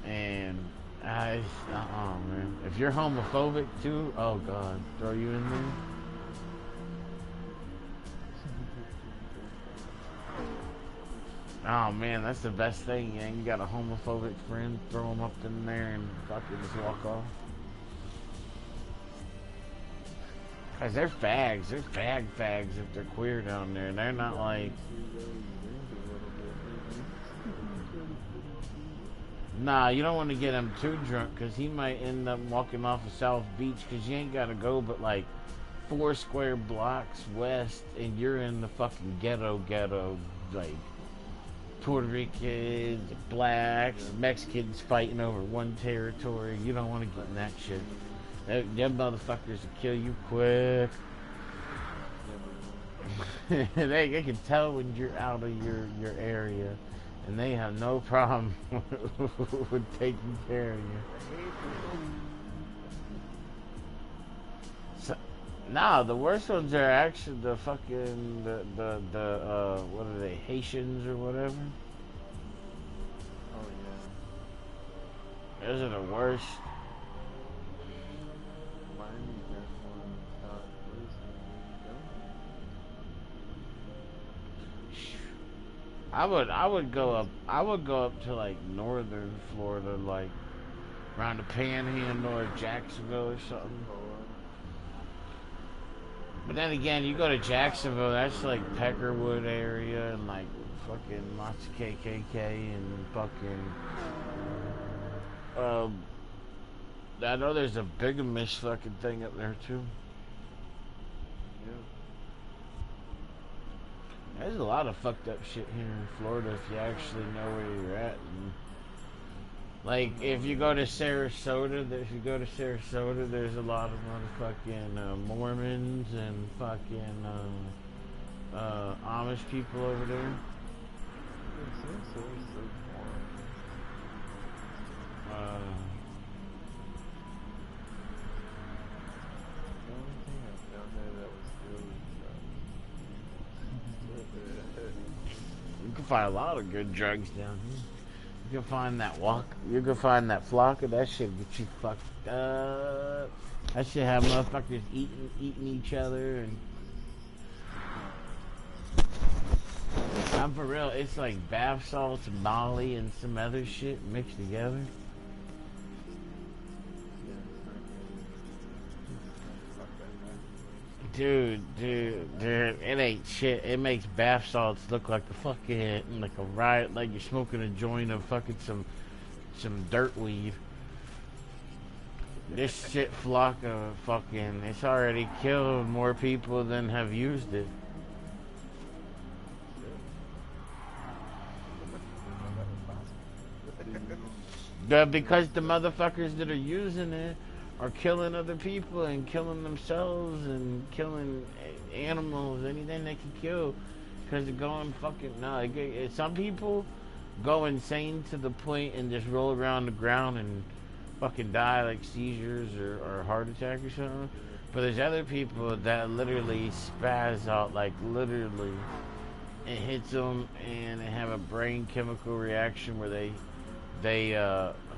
and man, if you're homophobic too, oh god, throw you in there. Oh man, that's the best thing, man. You got a homophobic friend, throw them up in there and fucking just walk off. Cause they're fags, fags if they're queer down there. They're not like, nah, you don't want to get him too drunk, cause he might end up walking off of South Beach, cause you ain't gotta go but like 4 square blocks west, and you're in the fucking ghetto, like Puerto Ricans, blacks, Mexicans fighting over one territory. You don't want to get in that shit. Them motherfuckers will kill you quick. They can tell when you're out of your area, and they have no problem with taking care of you. So, nah, the worst ones are actually the fucking the what are they, Haitians or whatever? Oh yeah. Those are the worst. Miami has one I would go up to like northern Florida, like around the Panhandle or Jacksonville or something. But then again, you go to Jacksonville, that's like Peckerwood area and like fucking lots of KKK and fucking I know there's a bigamist fucking thing up there too. There's a lot of fucked up shit here in Florida if you actually know where you're at. And like if you go to Sarasota, there's a lot of motherfucking Mormons and fucking Amish people over there. You can find a lot of good drugs down here. You can find that flock of that shit get you fucked up. That shit have motherfuckers eating each other, and I'm for real, it's like bath salts, Molly, and some other shit mixed together. Dude, it ain't shit. It makes bath salts look like a fucking, like a riot, like you're smoking a joint of fucking some dirt weed. This shit flock of fucking, it's already killed more people than have used it. Because the motherfuckers that are using it are killing other people and killing themselves and killing animals, anything they can kill, because they're going fucking, no, some people go insane to the point and just roll around the ground and fucking die, like seizures or heart attack or something. But there's other people that literally spaz out, like literally it hits them and they have a brain chemical reaction where they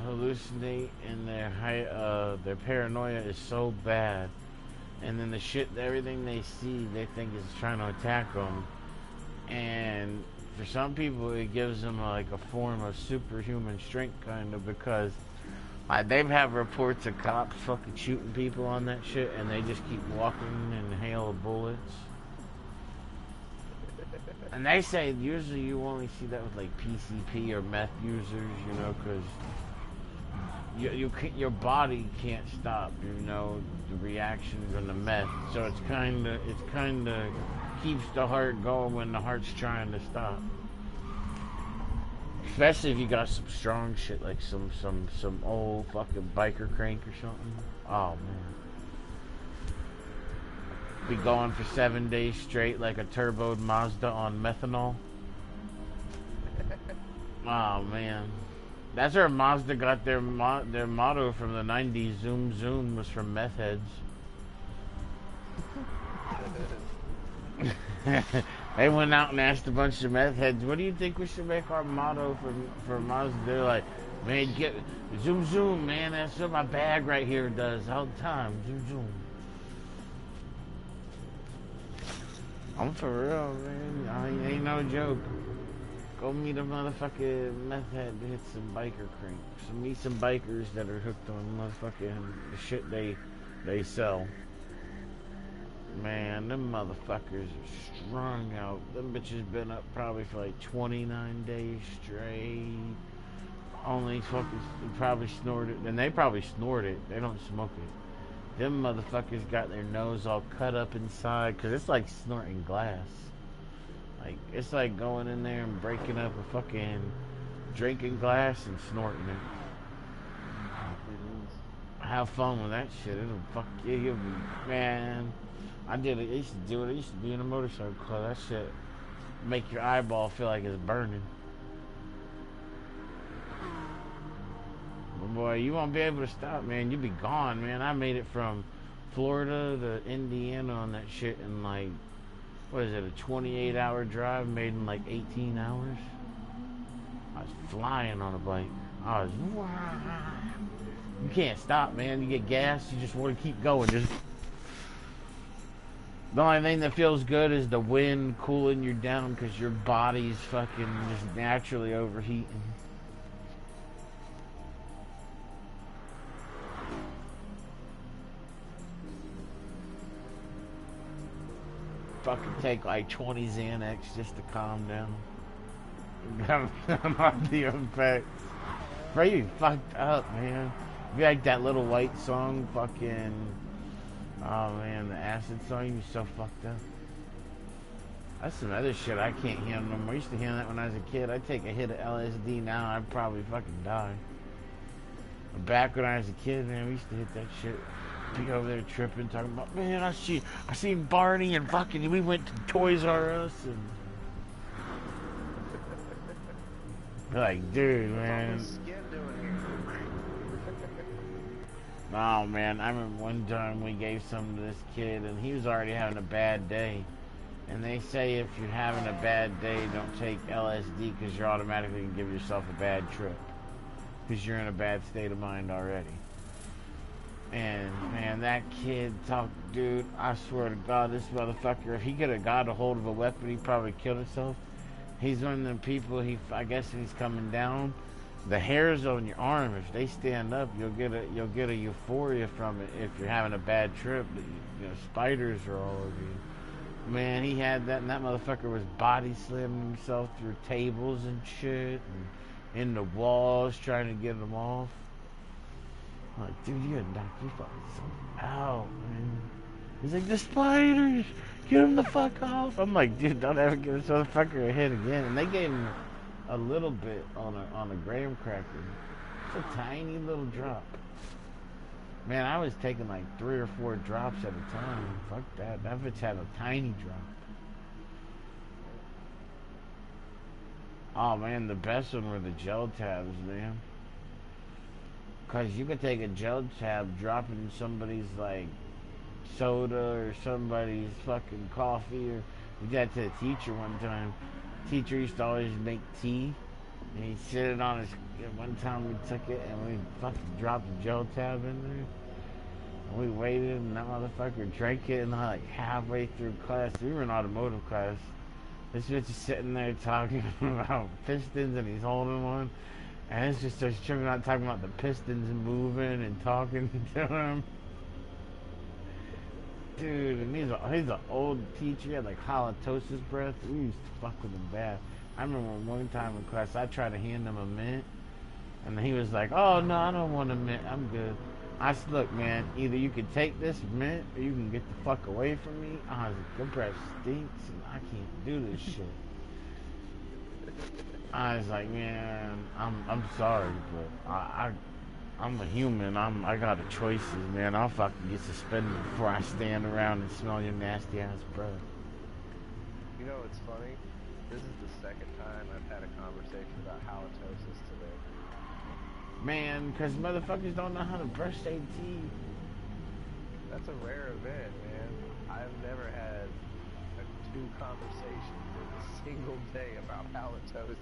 hallucinate, and their paranoia is so bad, and then everything they see they think is trying to attack them, and for some people it gives them like a form of superhuman strength, kind of, because they've had reports of cops fucking shooting people on that shit, and they just keep walking in a hail of bullets. And they say usually you only see that with like PCP or meth users, you know, because your body can't stop, you know, the reactions on the meth. So it's kind of keeps the heart going when the heart's trying to stop. Especially if you got some strong shit like some old fucking biker crank or something. Oh man. Be going for 7 days straight like a turboed Mazda on methanol. Oh man. That's where Mazda got their motto from the 90s. Zoom zoom was from meth heads. They went out and asked a bunch of meth heads, what do you think we should make our motto for Mazda? They're like, man, get zoom zoom, man. That's what my bag right here does all the time. Zoom zoom. I'm for real, man. Ain't no joke. Go meet a motherfucking meth head to hit some biker crank. So meet some bikers that are hooked on motherfucking the shit they sell. Man, them motherfuckers are strung out. Them bitches been up probably for like 29 days straight. Only fucking probably snorted, and they probably snort it. They don't smoke it. Them motherfuckers got their nose all cut up inside, cause it's like snorting glass. Like it's like going in there and breaking up a fucking drinking glass and snorting it. Have fun with that shit. It'll fuck you. You'll be, man. I did it. I used to do it. I used to be in a motorcycle club. That shit make your eyeball feel like it's burning. But boy, you won't be able to stop, man. You'll be gone, man. I made it from Florida to Indiana on that shit in like, what is it, a 28-hour drive made in like 18 hours? I was flying on a bike. I was, you can't stop, man. You get gas, you just want to keep going. Just the only thing that feels good is the wind cooling you down because your body's fucking just naturally overheating. Fucking take like 20 Xanax just to calm down. Not the effects. Bro, you fucked up, man. Be like that little white song, fucking. Oh man, the acid song, you be so fucked up. That's some other shit I can't handle no more. I used to handle that when I was a kid. I'd take a hit of LSD now, I'd probably fucking die. But back when I was a kid, man, we used to hit that shit. Be over there tripping, talking about, man, I seen Barney and fucking, we went to Toys R Us and. Like, dude, man. Oh man, I remember one time we gave some to this kid and he was already having a bad day. And they say if you're having a bad day, don't take LSD because you're automatically going to give yourself a bad trip. Because you're in a bad state of mind already. And man, that kid talked, dude, I swear to God, this motherfucker, if he could have got a hold of a weapon, he probably killed himself. He's one of them people, I guess when he's coming down, the hairs on your arm, if they stand up, you'll get a euphoria from it. If you're having a bad trip, you know, spiders are all over you. Man, he had that, and that motherfucker was body slamming himself through tables and shit, and in the walls trying to get them off. I'm like, dude, you gotta knock your fucking self out, man. He's like, the spiders, get him the fuck off. I'm like, dude, don't ever give this motherfucker a hit again. And they gave him a little bit on a graham cracker. It's a tiny little drop. Man, I was taking like 3 or 4 drops at a time. Fuck that. That bitch had a tiny drop. Oh man, the best one were the gel tabs, man. Cause you could take a gel tab, drop it in somebody's like soda or somebody's fucking coffee, or we did that to the teacher one time. Teacher used to always make tea, and he'd sit it on his. One time we took it and we fucking dropped the gel tab in there, and we waited, and that motherfucker drank it, and like halfway through class, we were in automotive class. This bitch is sitting there talking about pistons, and he's holding one, and it's just starts tripping out, talking about the pistons moving and talking to him. Dude, and he's an old teacher. He had like halitosis breath. We used to fuck with him bad. I remember one time in class, I tried to hand him a mint, And he was like, "Oh no, I don't want a mint. I'm good." I said, "Look, man, either you can take this mint or you can get the fuck away from me." I was like, "Your breath stinks and I can't do this shit." I was like, "Man, I'm sorry, but I'm a human. I got a choices, man. I'll fucking get suspended before I stand around and smell your nasty ass breath." You know, it's funny. This is the second time I've had a conversation about halitosis today. Man, because motherfuckers don't know how to brush their teeth. That's a rare event, man. I've never had two conversations in a single day about halitosis.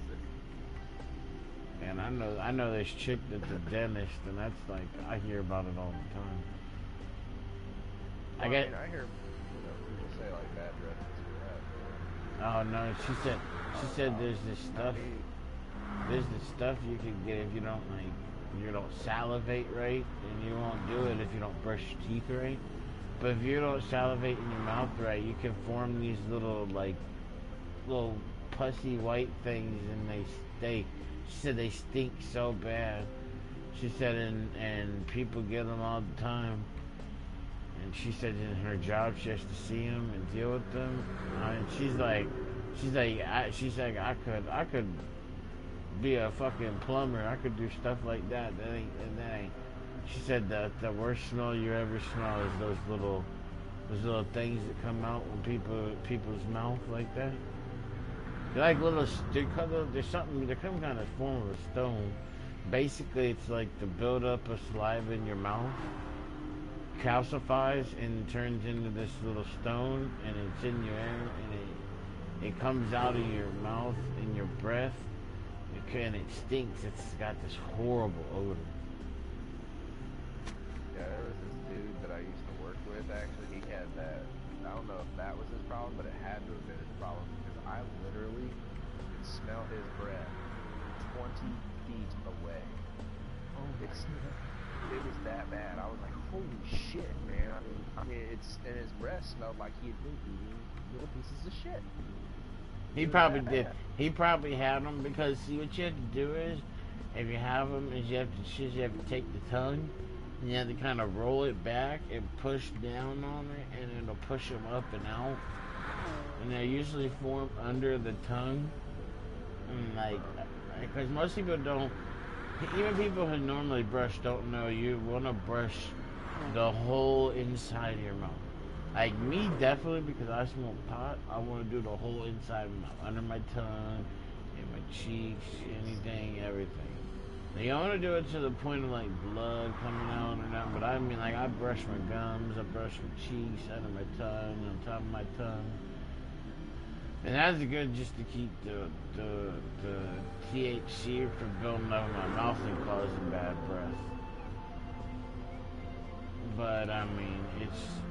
And I know this chick that's a dentist, and that's like, I hear about it all the time. Well, I mean, I hear people say like bad breath is for that. Oh no, she said there's this stuff you can get if you don't salivate right, and you won't do it if you don't brush your teeth right. But if you don't salivate in your mouth right, you can form these little pussy white things, and she said they stink so bad. She said and people get them all the time. And she said in her job she has to see them and deal with them. And she's like I could be a fucking plumber. I could do stuff like that. That ain't. She said that the worst smell you ever smell is those little things that come out when people's mouth like that. They're like there's something. They're some kind of form of a stone. Basically, it's like the buildup of saliva in your mouth calcifies and turns into this little stone, and it's in your air, and it comes out of your mouth in your breath, and it stinks. It's got this horrible odor. Yeah, there was this dude that I used to work with. Actually, he had that. I don't know if that was his problem, but it had to have been his problem because I literally could smell his breath 20 feet away. It was that bad. I was like, holy shit, man. I mean, and his breath smelled like he had been eating little pieces of shit. He probably did. He probably had them because see what you have to do is, if you have them, is you have to take the tongue, and you have to kind of roll it back and push down on it, and it'll push them up and out. And they usually form under the tongue, and because most people don't. Even people who normally brush don't know you want to brush the whole inside of your mouth. Like me, definitely, because I smoke pot, I want to do the whole inside of my mouth, under my tongue, in my cheeks, anything, everything. Now, you want to do it to the point of like blood coming out or nothing, but I mean, like I brush my gums, I brush my cheeks, under my tongue, on top of my tongue. And that's good just to keep the THC from building up in my mouth and causing bad breath. But I mean,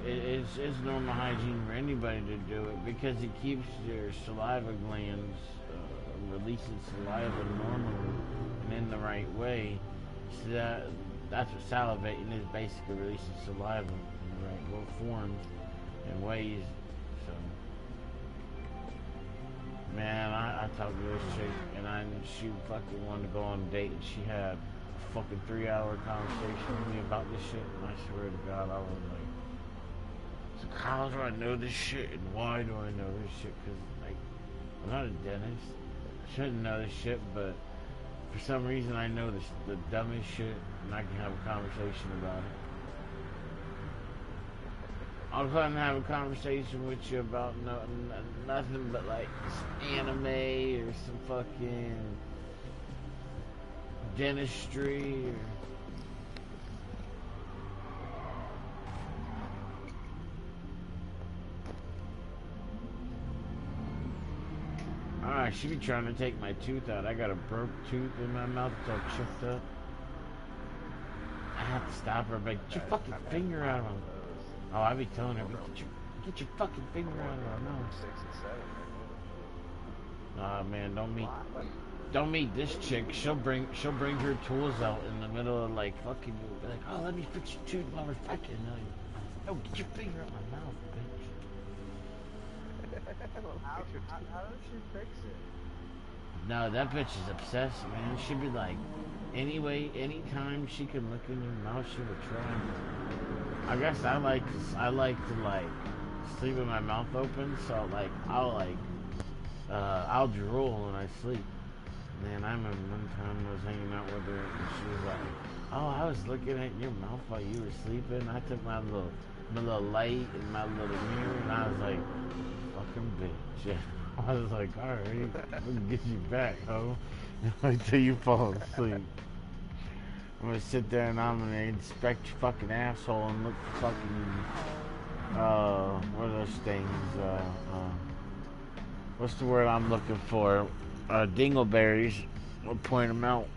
it's normal hygiene for anybody to do it because it keeps your saliva glands releasing saliva normally and in the right way. So that's what salivating is, basically releasing saliva in the right forms and ways. So. Man, I talked to this chick, and she fucking wanted to go on a date, and she had a fucking 3-hour conversation with me about this shit, and I swear to God, I was like, so how do I know this shit, and why do I know this shit? Because, like, I'm not a dentist, I shouldn't know this shit, but for some reason I know the dumbest shit, and I can have a conversation about it. I'll come and have a conversation with you about nothing but like some anime or some fucking dentistry Alright, she be trying to take my tooth out. I got a broke tooth in my mouth, it's all chipped up. I have to stop her, but get your fucking finger out of my mouth. Oh, I be telling her, get your fucking finger out of her mouth. 6 and 7. Nah, man, don't meet this chick. She'll bring her tools out in the middle of like fucking. Be like, oh, let me fix your tooth while we're fucking. Like, no, get your finger out of my mouth, bitch. How does she fix it? No, that bitch is obsessed, man. She'd be like, Anyway, anytime she can look in your mouth, she will try. I guess I like to like sleep with my mouth open, so like I'll drool when I sleep. Man, I remember one time I was hanging out with her and she was like, "Oh, I was looking at your mouth while you were sleeping. I took my little light and my little mirror and I was like, fucking bitch." I was like, "Alright, we'll get you back, ho." Until you fall asleep. I'm gonna sit there and I'm gonna inspect your fucking asshole and look for fucking, what are those things? What's the word I'm looking for? Dingleberries. We'll point them out.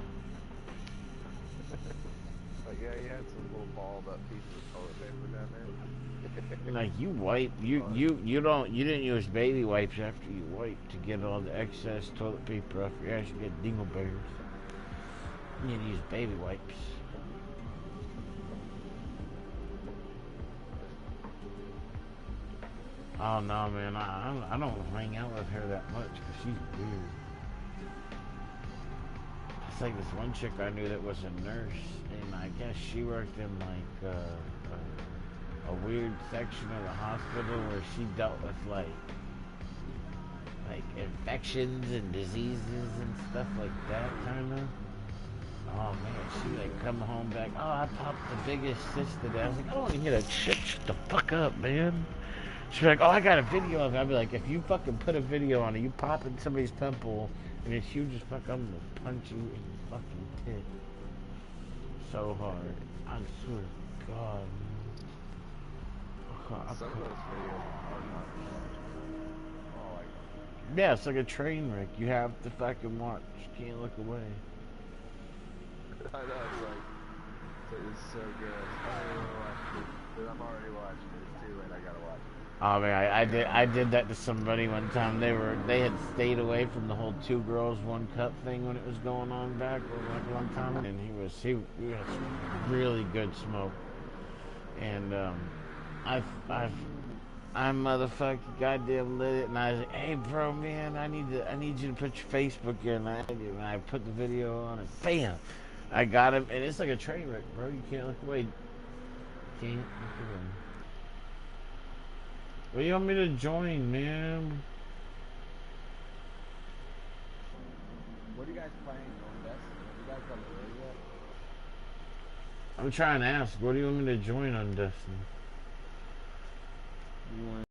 Like, yeah, you had some little balled up pieces of toilet paper down there. Like you didn't use baby wipes after you wipe to get all the excess toilet paper off your ass. You get dingleberries. You need to use baby wipes. Oh no, man, I don't hang out with her that much because she's weird. It's like this one chick I knew that was a nurse, and I guess she worked in like a weird section of the hospital where she dealt with like infections and diseases and stuff like that, kind of. Oh man, she like come home back. Oh, I popped the biggest cyst today. I was like, I don't want to hear that shit. Shut the fuck up, man. She'd be like, oh, I got a video of it. I'd be like, if you fucking put a video on it, you popping somebody's pimple and it's huge as fuck, I'm gonna punch you in the fucking tit. So hard. I swear to God, man. Some of those videos are not oh, like, Yeah, it's like a train wreck. You have to fucking watch. You can't look away. I know, it's so good. I don't even watch it, but I'm already watching it. It's too late. I gotta watch it. Oh man, I did that to somebody one time. They had stayed away from the whole 2 girls 1 cup thing when it was going on back like a long time, and he was really good smoke. And I motherfucking goddamn lit it, and I was like, hey bro, man, I need you to put your Facebook in, and I put the video on it. Bam, I got him, and it's like a train wreck, bro. You can't look away. Can't look away. What do you want me to join, man? What are you guys playing on Destiny? Have you guys done the raid yet? I'm trying to ask, what do you want me to join on Destiny? You want